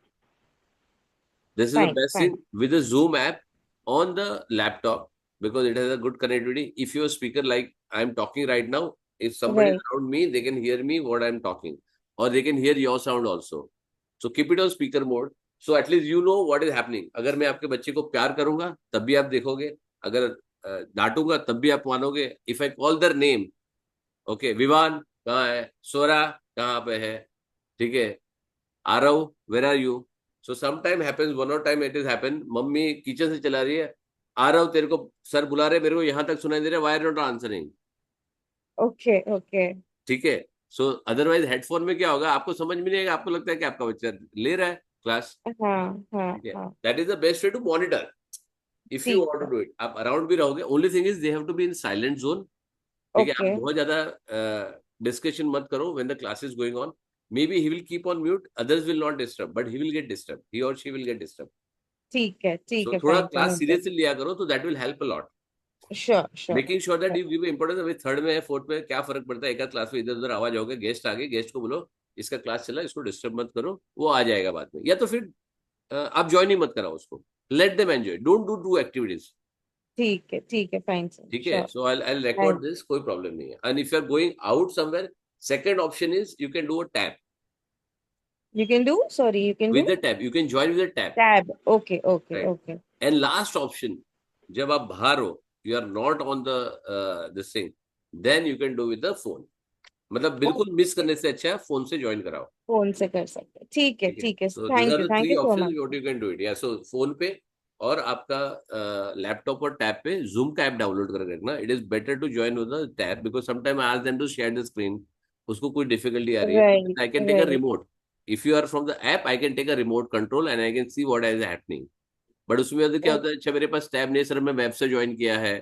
This is the fine, best fine. thing with the Zoom app on the laptop because it has a good connectivity. If your speaker, like I'm talking right now, if somebody is Right. around me, they can hear me what I'm talking, or they can hear your sound also. So keep it on speaker mode. So at least you know what is happening. अगर मैं आपके बच्चे को प्यार करूंगा तब भी आप देखोगे, अगर डांटूंगा तब भी आप मानोगे. If I call their name, okay, Vivaan कहाँ है, सोरा कहाँ पे है, ठीक है, Aarav where are you? So sometime happens, one or time it is happen, mummy kitchen से चला रही है, आरव तेरे को सर बुला रहे, मेरे को यहाँ तक सुनाई दे रहा है, why are you not answering? Okay, okay. ठीक है. सो अदरवाइज हेडफोन में क्या होगा, आपको समझ में नहीं आएगा, आपको लगता है कि आपका बच्चा ले रहा है क्लास. हाँ, हाँ, ठीक है. हाँ. That is the best way to monitor if you ठीक वांट टू है. Do it. आप अराउंड भी रहोगे. Only thing is they have to be in silent zone. ठीक है. आप Okay. बहुत ज्यादा डिस्कशन मत करो when the class is going on. Maybe he will keep on mute, others will not disturb, but he will get disturbed. He or she will get disturbed. ठीक है, So थोड़ा fine, क्लास fine. सीरियसली लिया करो, तो that will help a lot. Sure, sure. Making sure that sure. You give importance. अभी third में है, fourth में क्या फर्क पड़ता है, एक क्लास में इधर उधर आवाज होगा, गेस्ट आ गए, गेस्ट को बोलो इसका क्लास चला, इसको डिस्टर्ब मत करो, वो आ जाएगा बाद में. या तो फिर आप ज्वाइन ही मत कराओ उसको. Let them enjoy, don't do two activities. ठीक है, fine, sir. ठीक है. Sure. So I record this, कोई प्रॉब्लम नहीं है. And if you are going out somewhere, second option is you can do a tab. You can do? Sorry, you can with do? The tab you can join with the tab. Tab. Okay, okay, Right. okay. And last option, जब आप बाहर हो, you are not on the this thing, then you can do with the phone. मतलब बिल्कुल miss करने से अच्छा है फोन से ज्वाइन कराओ. फोन से कर सकते हैं. ठीक है. So these Thank are you, the thank three you so options much. what you can do it. Yeah, so phone पे और आपका लैपटॉप और टैब पे Zoom का ऐप डाउनलोड कर रखना. It is better to join with the tab because sometime I ask them to share the screen. उसको कोई डिफिकल्टी आ रही है, Right, I can take a right. Remote. If you are from the app, I can take a remote control and I can see what is happening. But उसमें क्या होता है, अच्छा मेरे पास टैब नहीं सर, मैं वेब से ज्वाइन किया है.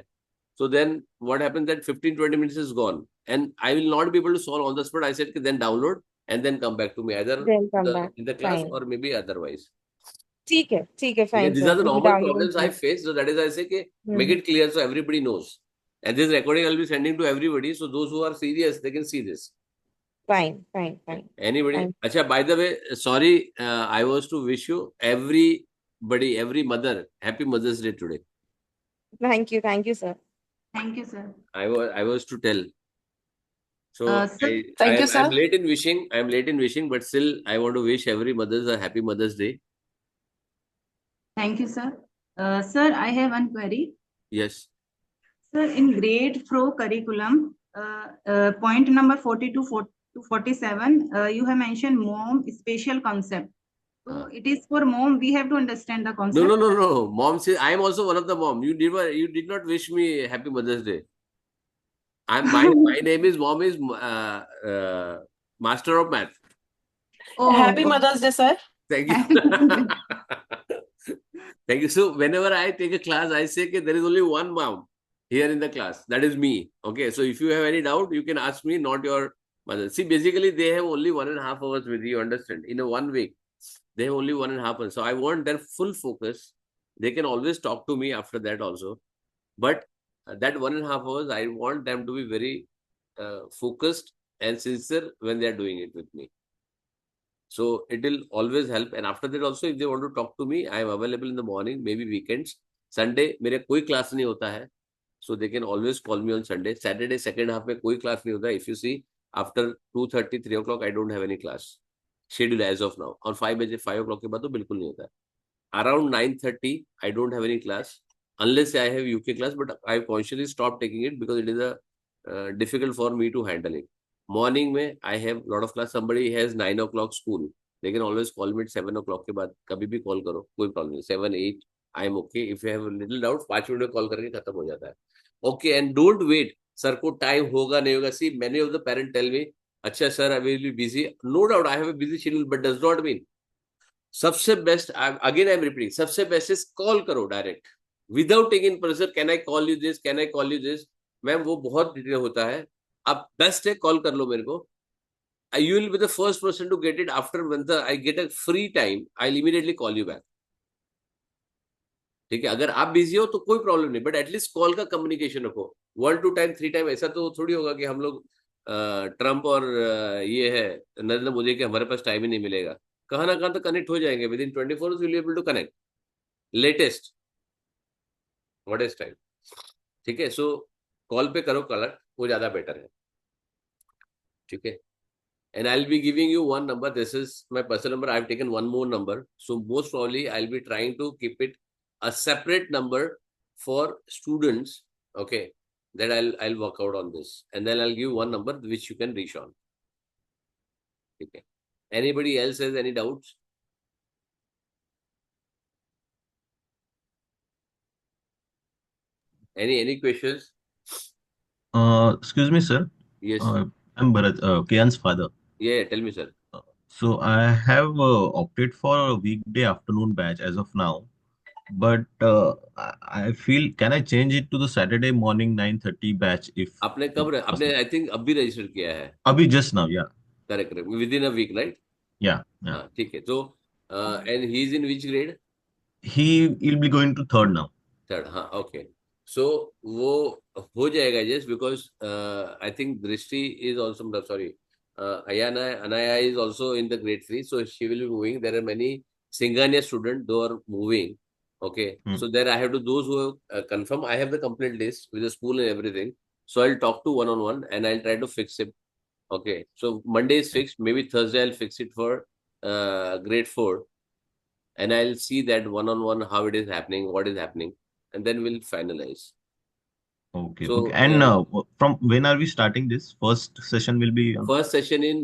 So then what happens that 15-20 minutes is gone and I will not be able to solve on the spot. I said then download and then come back to me either Then come back. in the class Fine. or maybe otherwise. ठीक है, Okay, fine, these sir. are the We'll be normal downloading problems I that. face. So that is I say कि make Mhm. it clear so everybody knows. And this recording I'll be sending to everybody. So those who are serious, they can see this. Fine. Anybody? Fine. Acha, by the way, sorry, I was to wish you everybody, every mother, happy Mother's Day today. Thank you, sir. Thank you, sir. I was to tell. So Sir, thank you, sir. I'm late in wishing. I'm late in wishing, but still I want to wish every mothers a happy Mother's Day. Thank you, sir. Sir, I have one query. Yes. Sir, in grade 4 curriculum, point number 42 to 47, you have mentioned mom special concept. So it is for mom. We have to understand the concept. No. Mom says I am also one of the mom. You did not wish me happy Mother's Day. My name is mom is master of math. Oh, Happy Mother's Day, sir. Thank you. Thank you. So whenever I take a class, I say that there is only one mom here in the class. That is me. Okay. So if you have any doubt, you can ask me, not your mother. See, basically they have only 1.5 hours with you. Understand? In a 1 week, they have only 1.5 hours. So I want their full focus. They can always talk to me after that also. But that 1.5 hours, I want them to be very focused and sincere when they are doing it with me. So it will always help. And after that also, if they want to talk to me, I am available in the morning, maybe weekends. Sunday, मेरे कोई class नहीं होता है. So they can always call me on Sunday. Saturday, second half में कोई class नहीं होता. If you see, after 2:30, 3 o'clock, I don't have any class scheduled as of now. On 5 o'clock के बाद तो बिल्कुल नहीं होता. Around 9:30, I don't have any class unless I have UK class, but I've consciously stopped taking it because it is difficult for me to handle it. Morning में I have a lot of class. Somebody has 9 o'clock school. They can always call me at 7 o'clock के बाद. कभी भी call करो, कोई problem नहीं. 7, 8, I am okay. If you have a little doubt, 5 minute में call करके खत्म हो जाता है. Okay, and don't wait. Sir को time होगा नहीं होगा. See, many of the parents tell me, अच्छा sir, I will be busy. No doubt, I have a busy schedule, but does not mean. सबसे best again I am repeating, सबसे best is call करो direct without taking pressure. Can I call you this, can I call you this. Ma'am वो बहुत detail होता है. अब best है call कर लो मेरे को. You will be the first person to get it. After when I get a free time I will immediately call you back. ठीक है, अगर आप बिजी हो तो कोई प्रॉब्लम नहीं, बट एटलीस्ट कॉल का कम्युनिकेशन रखो. 1, 2 टाइम 3 टाइम ऐसा तो थोड़ी होगा कि हम लोग ट्रम्प और ये है नरेंद्र मोदी के हमारे पास टाइम ही नहीं मिलेगा. कहाँ ना कहाँ तो कनेक्ट हो जाएंगे. Within 24 hours will be able to connect. Latest what is time. ठीक है, सो कॉल पे करो कलर, वो ज्यादा बेटर है. ठीक है, and I'll be giving you one number. This is my personal number. I've taken one more number, so most probably I'll be trying to keep it a separate number for students. Okay, that I'll work out on this, and then I'll give one number which you can reach on. Okay, anybody else has any doubts? Any questions? Excuse me, sir. Yes. I'm Bharat, Kian's father. Yeah, tell me, sir. So I have opted for a weekday afternoon batch as of now, but I feel, can I change it to the Saturday morning 9:30 batch if आपने कब आपने possible? I think अभी register किया है. Abhi just now, yeah. Correct correct, within a week right. Yeah, yeah. हाँ ठीक है. तो and he is in which grade? He'll be going to third now. Third. हाँ ओके. सो वो हो जाएगा just because I think Drishti is also sorry Ayana Anaya is also in the grade 3, so she will be moving. There are many Singhania students who are moving. Okay, so there I have to those who have confirm. I have the complete list with the school and everything. So I'll talk to one-on-one and I'll try to fix it. Okay, so Monday is fixed. Maybe Thursday I'll fix it for grade 4, and I'll see that one-on-one how it is happening, what is happening, and then we'll finalize. Okay, So, okay. And from when are we starting this? First session will be on first session in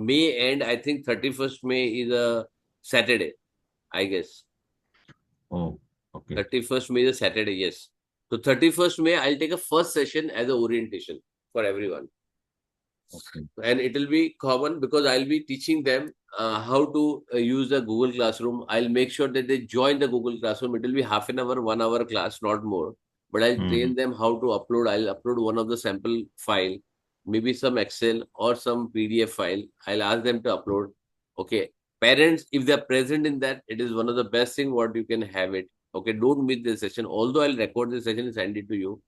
May, and I think 31st May is a Saturday, I guess. Oh, okay. 31st May is a Saturday, yes. So 31st May, I'll take a first session as an orientation for everyone. Okay. And it will be common because I'll be teaching them how to use the Google Classroom. I'll make sure that they join the Google Classroom. It will be half an hour, 1 hour class, not more. But I'll train them how to upload. I'll upload one of the sample file, maybe some Excel or some PDF file. I'll ask them to upload. Okay. Parents, if they're present in that, it is one of the best thing what you can have it. Okay. Don't miss the session. Although I'll record the session and send it to you.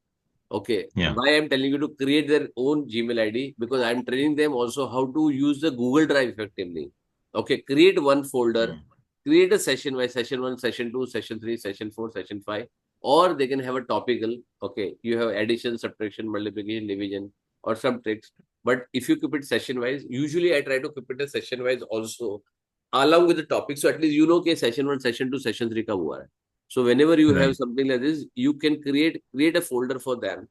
Okay. Yeah. Why I'm telling you to create their own Gmail ID? Because I'm training them also how to use the Google Drive effectively. Okay. Create one folder, create a session by session 1, session 2, session 3, session 4, session 5, or they can have a topical. Okay. You have addition, subtraction, multiplication, division, or some tricks. But if you keep it session wise, usually I try to keep it a session wise also along with the topic. So at least you know कि session 1, session 2, session 3 का हुआ है. So whenever you have something like this, you can create a folder for them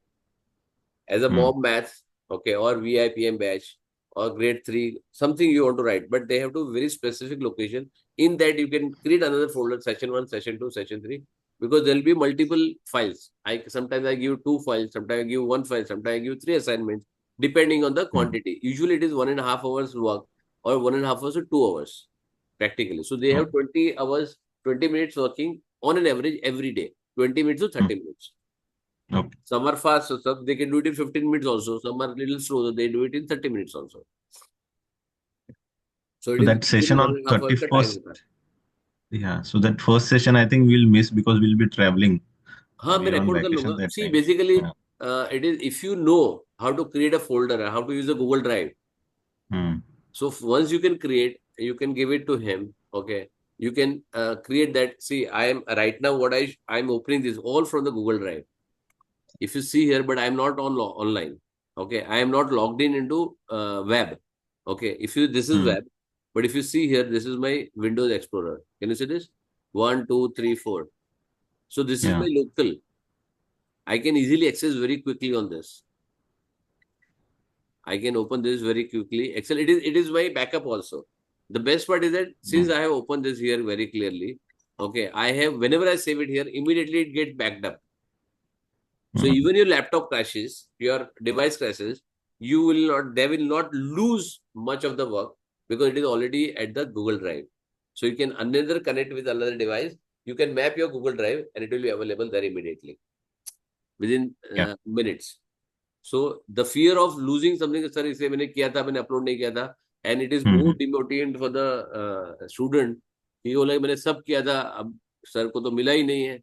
as a mob math, okay, or VIPM batch or grade 3, something you want to write, but they have to very specific location. In that you can create another folder, session 1, session 2, session 3, because there will be multiple files. Sometimes I give 2 files, sometimes I give 1 file, sometimes I give 3 assignments, depending on the quantity. Usually it is 1.5 hours work or 1.5 hours or 2 hours practically. So they have 20 hours, 20 minutes working on an average every day, 20 minutes to 30 minutes. Okay. Some are fast, so some they can do it in 15 minutes also. Some are little slow, so they do it in 30 minutes also. So it that session on 31st. Yeah, so that first session I think we'll miss because we'll be traveling. हाँ, मैं record कर लूँगा. See, basically, it is if you know how to create a folder, how to use a Google Drive. So once you can create, you can give it to him. Okay, you can create that. See, I am right now. What I'm opening this all from the Google Drive. If you see here, but I am not on online. Okay, I am not logged in into web. Okay, this is web, but if you see here, this is my Windows Explorer. Can you see this? 1, 2, 3, 4. So this is my local. I can easily access very quickly on this. I can open this very quickly. Excel, it is my backup also. The best part is that since I have opened this here very clearly, okay, whenever I save it here, immediately it gets backed up. So even your laptop crashes, your device crashes, they will not lose much of the work because it is already at the Google Drive. So you can another connect with another device. You can map your Google Drive and it will be available there immediately within minutes. So the fear of losing something, sir, इसे मैंने किया था, मैंने upload नहीं किया था, and it is more demotivating for the student. कि वो मैंने सब किया था, अब सर को तो मिला ही नहीं है,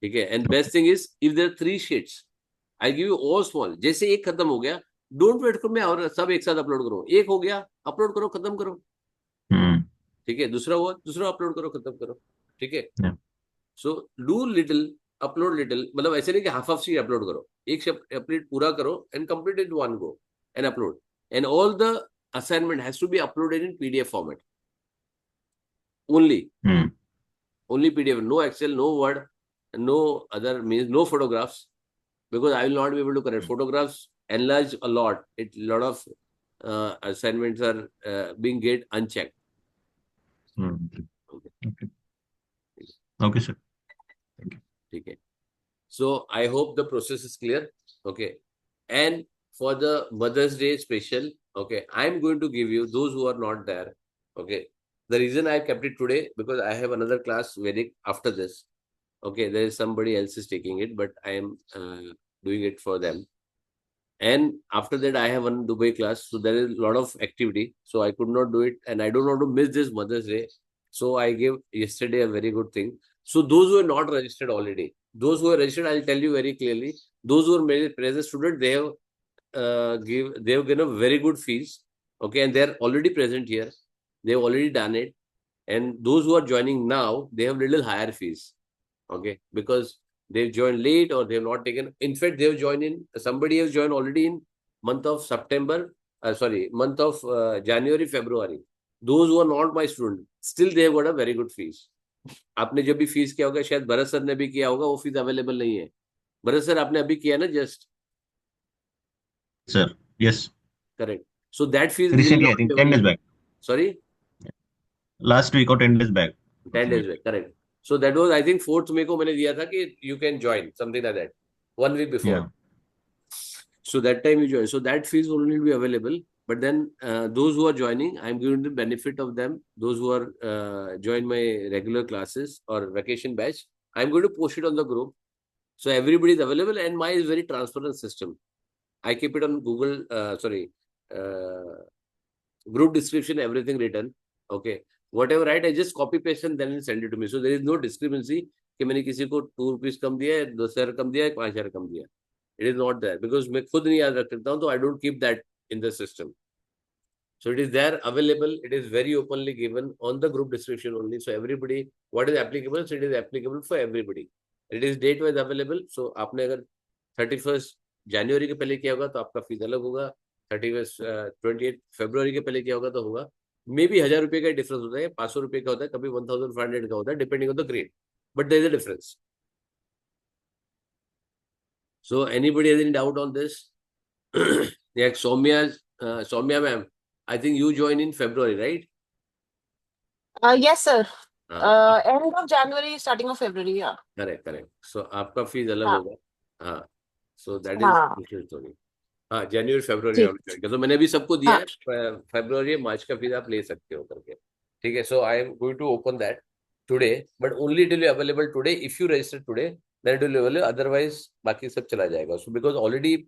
ठीक है. And best thing is if there are 3 sheets, I give you all small. जैसे एक खत्म हो गया, don't wait for मैं और सब एक साथ अपलोड करो. एक हो गया, अपलोड करो, खत्म करो, ठीक है. दूसरा हुआ, दूसरा अपलोड करो, खत्म करो, ठीक है. So do little, upload little. मतलब ऐसे नहीं कि half of sheet अपलोड करो, एक अपडेट पूरा करो and complete it one go and upload. And all the assignment has to be uploaded in PDF format. Only PDF, no Excel, no Word, no other means, no photographs, because I will not be able to correct photographs. Enlarge a lot. A lot of assignments are being get unchecked. Okay, sir. Okay. So I hope the process is clear. Okay. And for the Mother's Day special, okay, I'm going to give you those who are not there. Okay. The reason I kept it today because I have another class Vedic after this. Okay, there is somebody else is taking it, but I am doing it for them. And after that, I have one Dubai class. So there is a lot of activity. So I could not do it. And I don't want to miss this Mother's Day. So I gave yesterday a very good thing. So those who are not registered already, those who are registered, I'll tell you very clearly. Those who are made present student, they have given a very good fees. Okay, and they're already present here. They've already done it. And those who are joining now, they have little higher fees. Okay, because they've joined late or they've not taken. In fact, they've joined somebody has joined already in month of month of January, February. Those who are not my student, still they have got a very good fees. आपने जब भी fees किया होगा, शायद Bharat sir ने भी किया होगा, वो फीस अवेलेबल नहीं है. भरत सर आपने अभी किया ना just? Sir, yes. Correct. So that fees Recently, I think 10 days back. Sorry? Last week or 10 days back. 10 days back, correct. So that was, I think, 4th May को मैंने दिया था कि you can join, something like that. 1 week before. Yeah. So that time you join. So that fees will only be available. But then those who are joining, I'm giving the benefit of them. Those who are join my regular classes or vacation batch, I'm going to post it on the group. So everybody is available and my is very transparent system. I keep it on Google, group description, everything written. Okay. Whatever right, I just copy paste and then send it to me. So there is no discrepancy कि मैंने किसी को 2 rupees कम दिया है, 2,000 कम दिया है, 5,000 कम दिया. It is not there because मैं खुद नहीं याद रख सकता हूँ, तो I don't keep that in the system. So it is there available. It is very openly given on the group description only. So everybody, what is applicable? So it is applicable for everybody. It is date wise available. So आपने अगर 31st January के पहले किया होगा तो आपका fees अलग होगा. 28th February के पहले किया होगा तो होगा. मे बी 1,000 रुपये का डिफरेंस होता है, 500 रुपये का होता है, कभी 1,500 का होता है, depending on the grade. But there is a difference. So anybody has any doubt on this? Yeah, Soumya ma'am, I think you joined in February, right? Yes, sir. End of January, starting of February, yeah. Correct. So आपका fees अलग हाँ. होगा. हाँ. So that is different story. हाँ, January, February में join किया. तो मैंने भी सबको दिया है. February, March का फीस आप ले सकते हो करके. ठीक है. So I am going to open that today, but only it will be available today. If you register today, then it will be available. Otherwise, बाकी सब चला जाएगा. So because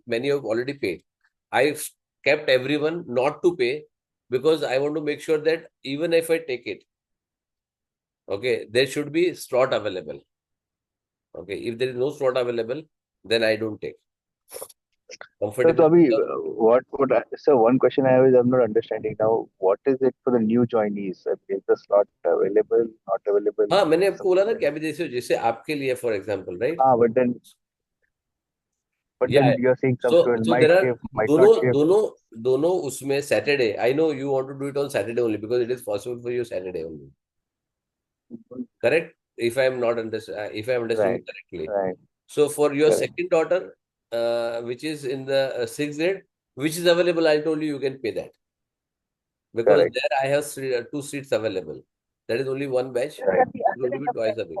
many have already paid. I kept everyone not to pay because I want to make sure that even if I take it, okay, there should be slot available. Okay, if there is no slot available, then I don't take. So one question I have is I'm not understanding now. What is it for the new joinees? Is the slot available, not available? हाँ, मैंने आपको बोला ना कि अभी जैसे आपके लिए, for example, right? But then But Yeah. then you're saying some students So might there are shift, might not shift. दोनों उसमें Saturday. I know you want to do it on Saturday only because it is possible for you Saturday only. Correct? If I am not if I am understanding correctly. Right. So for your Correct. second daughter, which is in the sixth grade, which is available, I told you can pay that. Because Correct. there I have two seats available. That is only one batch. Right. It's going to be twice a week.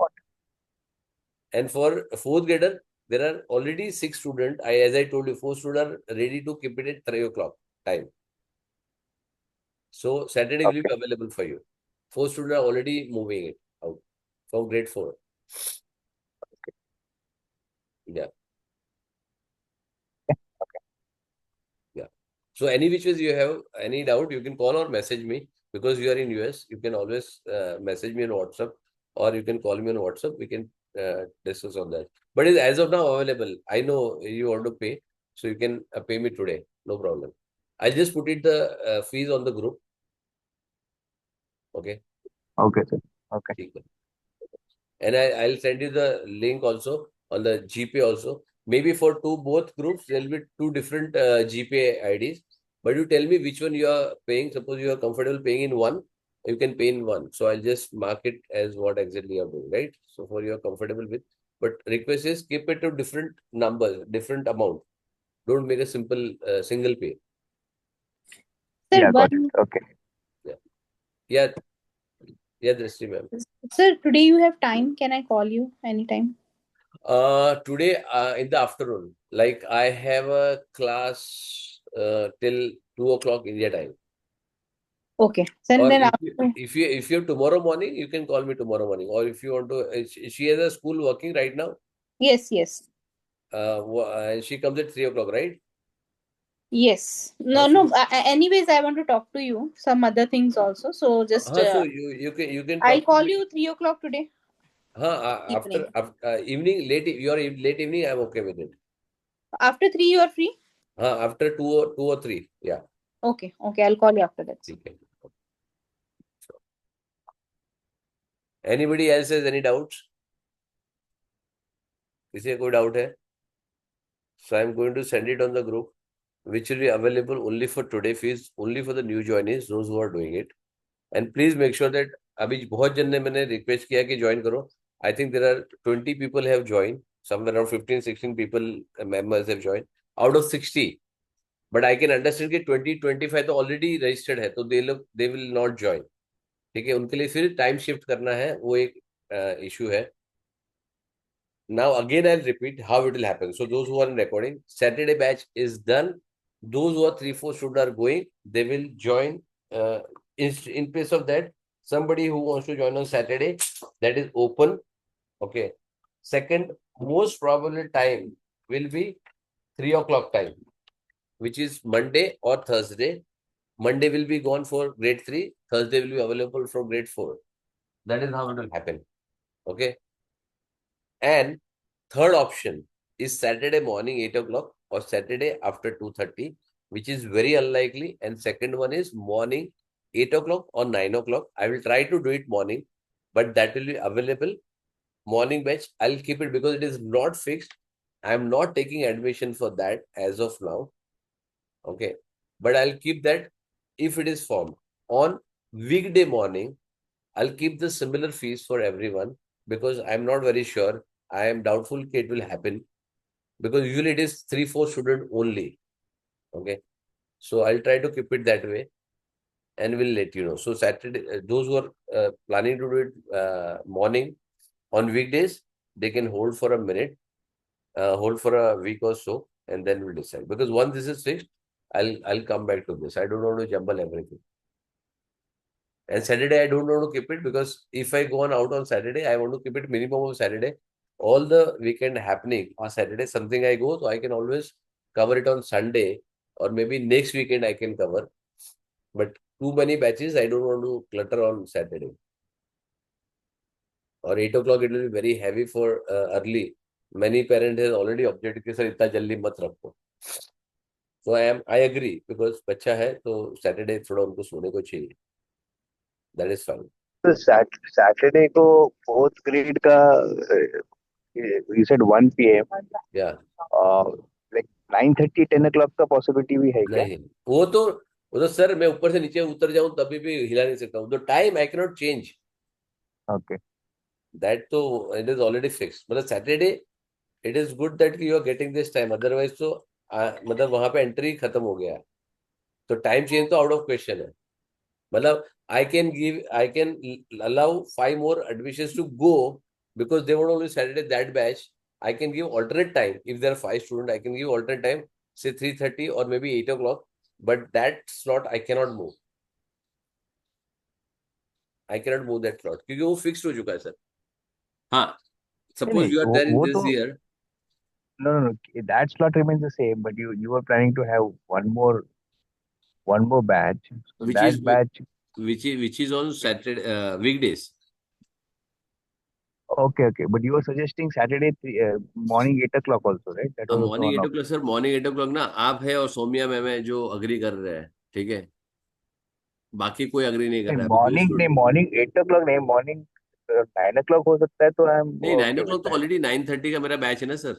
And for fourth grader, there are already 6 students. As I told you, 4 students are ready to keep it at 3 o'clock time. So Saturday will be available for you. 4 students are already moving it out from grade 4. Yeah. Yeah. So any which ways you have any doubt, you can call or message me because you are in US. You can always message me on WhatsApp or you can call me on WhatsApp. We can discuss on that. But it's as of now available. I know you want to pay, so you can pay me today. No problem. I'll just put it the fees on the group. Okay. Okay, sir. Okay. ठीक है. And I'll send you the link also on the GPay also. Maybe for both groups, there will be 2 different GPay IDs. But you tell me which one you are paying. Suppose you are comfortable paying in one, you can pay in one. So I'll just mark it as what exactly you are doing, right? So for you are comfortable with. But request is keep it to different numbers, different amount. Don't make a simple single pay. Sir, Yeah, got it. Okay. Yeah. Yeah, Drishti ma'am. Sir, today you have time. Can I call you anytime? Today in the afternoon, like I have a class till 2 o'clock India time. Okay. Sir, Or then if you have tomorrow morning, you can call me tomorrow morning. Or if you want to, she has a school working right now. yes, yes. And she comes at 3 o'clock, right? Yes. No, no. Anyways, I want to talk to you. Some other things also. So just. So you can. I'll call you 3 o'clock today. After evening, your late evening, I'm okay with it. After 3, you are free? After 2 or 3, yeah. Okay, okay. I'll call you after that. Okay. Anybody else has any doubts? किसी कोई doubt है? So I'm going to send it on the group, which will be available only for today fees, only for the new joinees, those who are doing it. And please make sure that अभी बहुत जन ने मैंने request किया कि join करो. I think there are 20 people have joined. Somewhere around 15-16 people members have joined out of 60. But I can understand कि 20-25 तो already registered है, तो they will not join. ठीक है, उनके लिए फिर time shift करना है, वो एक issue है. Now again I'll repeat how it will happen. So those who are in recording, Saturday batch is done. Those who are 3-4 students are going, they will join. In place of that, somebody who wants to join on Saturday, that is open. Okay. Second, most probable time will be 3 o'clock time, which is Monday or Thursday. Monday will be gone for grade 3. Thursday will be available for grade 4. That is how it will happen. Okay. And third option is Saturday morning 8 o'clock or Saturday after 2:30, which is very unlikely. And second one is morning 8 o'clock or 9 o'clock. I will try to do it morning, but that will be available. Morning batch, I'll keep it because it is not fixed. I am not taking admission for that as of now. Okay. But I'll keep that if it is formed. On weekday morning, I'll keep the similar fees for everyone because I'm not very sure. I am doubtful it will happen because usually it is 3-4 students only. Okay. So I'll try to keep it that way and we'll let you know. So Saturday, those who are planning to do it morning on weekdays, they can hold for a minute, hold for a week or so, and then we'll decide. Because once this is fixed, I'll come back to this. I don't want to jumble everything. And Saturday, I don't want to keep it because if I go out on Saturday, I want to keep it minimum of Saturday. All the weekend happening on Saturday, something I go, so I can always cover it on Sunday or maybe next weekend I can cover. But too many batches, I don't want to clutter on Saturday. Or 8 o'clock, it will be very heavy for early. Many parents have already objected कि sir इतना जल्दी मत रखो. So I agree because बच्चा है तो Saturday थोड़ा उनको सोने को चाहिए. That is fine. So Saturday को fourth grade का you said 1 p.m. Yeah. 9:30 10 o'clock का possibility भी है क्या? नहीं, वो तो सर मैं ऊपर से नीचे उतर जाऊं तभी भी हिला नहीं सकता हूँ. The time I can not change. Okay. That तो इट इज ऑलरेडी फिक्स. मतलब Saturday it is good that you are getting this time, otherwise तो मतलब वहां पे एंट्री खत्म हो गया है. तो टाइम चेंज तो आउट ऑफ क्वेश्चन है. मतलब I can allow 5 more admissions to go because they would only Saturday that batch. I can give alternate time. If there are 5 students, I can give alternate time, say 3:30 or maybe 8 o'clock. But that slot I cannot move. I cannot move that slot क्योंकि वो fixed हो चुका है sir. हाँ, नहीं suppose नहीं, you are there in वो this तो year. no, that slot remains the same, but you are planning to have one more batch. So which is that batch. which is on Saturday weekdays. Okay, but you were suggesting Saturday morning 8 o'clock also, right? That was also morning one 8 o'clock sir. Morning 8 o'clock ना आप है और Saumya ma'am है जो agree कर रहे हैं. ठीक है, बाकी कोई अग्री नहीं कर रहा है. अभी दो नहीं, स्टूडेंट. मॉर्निंग 8 o'clock नहीं, मॉर्निंग 9 o'clock हो सकता है, तो आई एम नहीं, 9 ओके विद o'clock तो दैट. ऑलरेडी 9:30 का मेरा बैच है ना सर.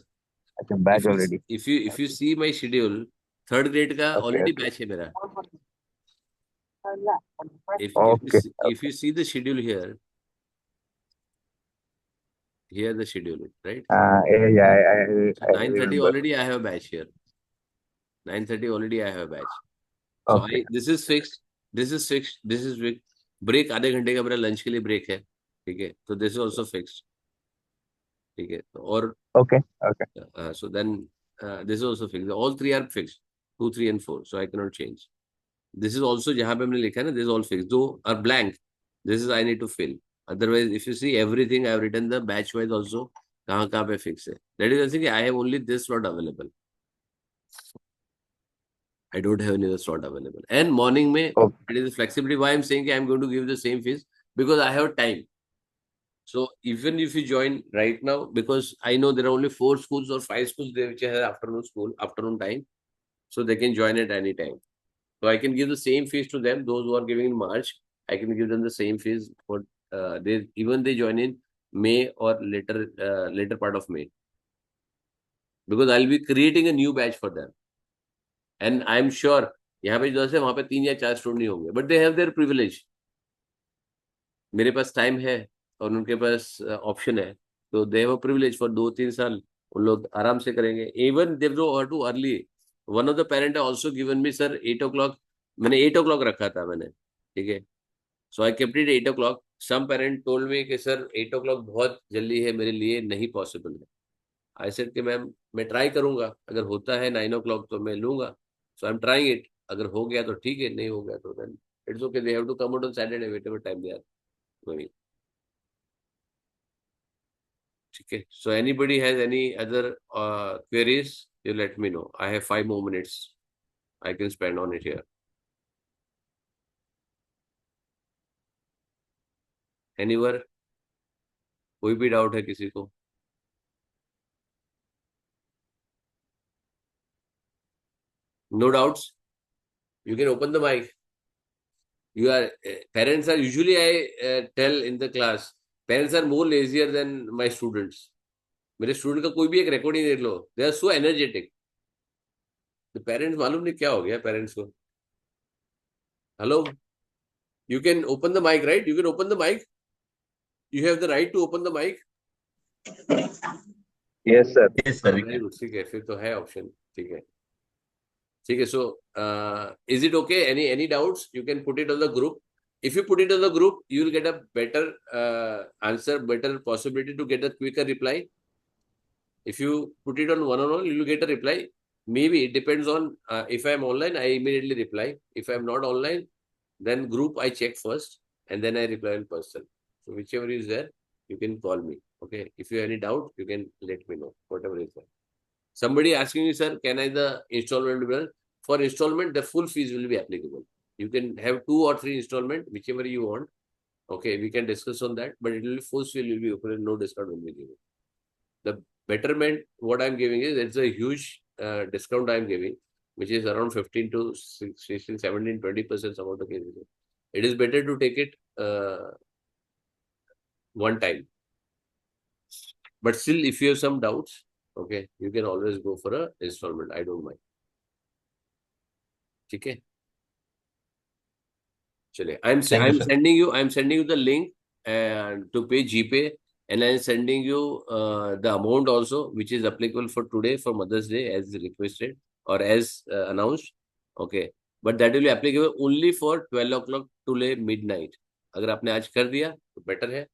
अच्छा, batch if you already. If you see my schedule, third grade का ओके ऑलरेडी ओके बैच है मेरा. If okay if you see the schedule here the schedule right. I So 9:30 remember. already I have a batch here. 9:30 already I have a batch. So okay this is fixed. This is fixed. Break आधे घंटे का मेरा lunch के लिए break है. ठीक है, तो दिस इज ऑल्सो फिक्स्ड. ठीक है, तो और okay okay so then this is also fixed. All three are fixed. 2, 3 and 4. So I cannot change. This is also जहाँ पे हमने लिखा है ना, this is all fixed. Though are blank. This is I need to fill. Otherwise, if you see everything, I have written the batch wise also. कहाँ कहाँ पे fix है. That is I have only this slot available. I don't have any other slot available. And morning में it is flexibility. Why I'm saying I am going to give the same fees because I have time. So even if you join right now, because I know there are only 4 schools or 5 schools there which have afternoon time, so they can join at any time. So I can give the same fees to them. Those who are giving in March, I can give them the same fees for they join in May or later part of May, because I'll be creating a new batch for them. And I'm sure यहाँ पे जो है वहाँ पे 3 या 4 student नहीं होंगे, but they have their privilege. मेरे पास टाइम है और उनके पास ऑप्शन है, तो they have a privilege for 2-3 साल उन लोग आराम से करेंगे. Even they don't too early. One of the parent also given me sir 8 o'clock. मैंने 8 o'clock रखा था मैंने. ठीक है, so I kept it 8 o'clock. Some parent told me कि सर 8 o'clock बहुत जल्दी है, मेरे लिए नहीं पॉसिबल है. आई सेड कि मैम मैं ट्राई करूंगा, अगर होता है 9 o'clock तो मैं लूंगा. सो आई एम ट्राइंग इट. अगर हो गया तो ठीक है, नहीं हो गया तो then it's okay. They have to come out on Saturday whatever time they are going. ठीक है, so anybody has any other queries, you let me know. I have 5 more minutes I can spend on it here. Anywhere? कोई भी doubt है किसी को? No doubts? You can open the mic. You are parents are usually I tell in the class, parents are more lazier than my students. मेरे student का कोई भी एक रिकॉर्डिंग देख लो, दे आर सो एनर्जेटिक. तो पेरेंट्स मालूम नहीं क्या हो गया पेरेंट्स को. Hello, you can open the mic right. You can open the mic. You have the right to open the mic. Yes sir. Very good. ठीक है, फिर तो है ऑप्शन. ठीक है, ठीक है. So is it okay? Any doubts? You can put it on the group. If you put it on the group, you will get a better answer, better possibility to get a quicker reply. If you put it on one-on-one, you will get a reply. Maybe it depends on if I am online, I immediately reply. If I am not online, then group I check first and then I reply in person. So whichever is there, you can call me. Okay. If you have any doubt, you can let me know. Whatever is there. Somebody asking me, sir, can I the installment be done? For installment, the full fees will be applicable. You can have 2 or 3 installment, whichever you want. Okay, we can discuss on that, but it will be full fee will be open and no discount will be given. The betterment, what I'm giving is it's a huge discount I'm giving, which is around 15 to 16, 17, 20% some of the cases. It is better to take it one time. But still, if you have some doubts, Okay, you can always go for a installment. I don't mind. Okay. Chale. I'm sending you the link to pay GPay, and I'm sending you the amount also, which is applicable for today for Mother's Day as requested or as announced. Okay, but that will be applicable only for 12 o'clock today midnight. अगर आपने आज कर दिया तो better है,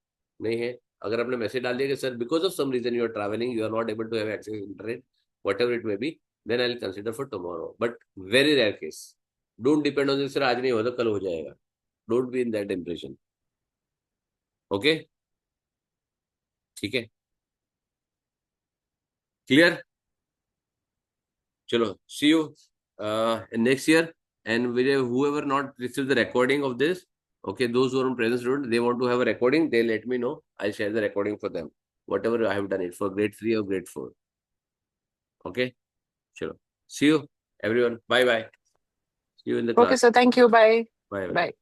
नहीं है अगर आपने मैसेज डाल दिया कि sir because of some reason you are travelling, you are not able to have access internet, whatever it may be, then I'll consider for tomorrow. But very rare case. Don't depend on this, sir आज नहीं होगा तो कल हो जाएगा. Don't be in that impression. Okay? ठीक है? Clear? Chalo, see you next year. And whoever not received the recording of this, okay, those who are on present student, they want to have a recording, they let me know. I'll share the recording for them. Whatever I have done it for grade 3 or grade 4. Okay? Chalo. See you, everyone. Bye-bye. See you in the class. Okay, sir. Thank you. Bye. Bye-bye. Bye.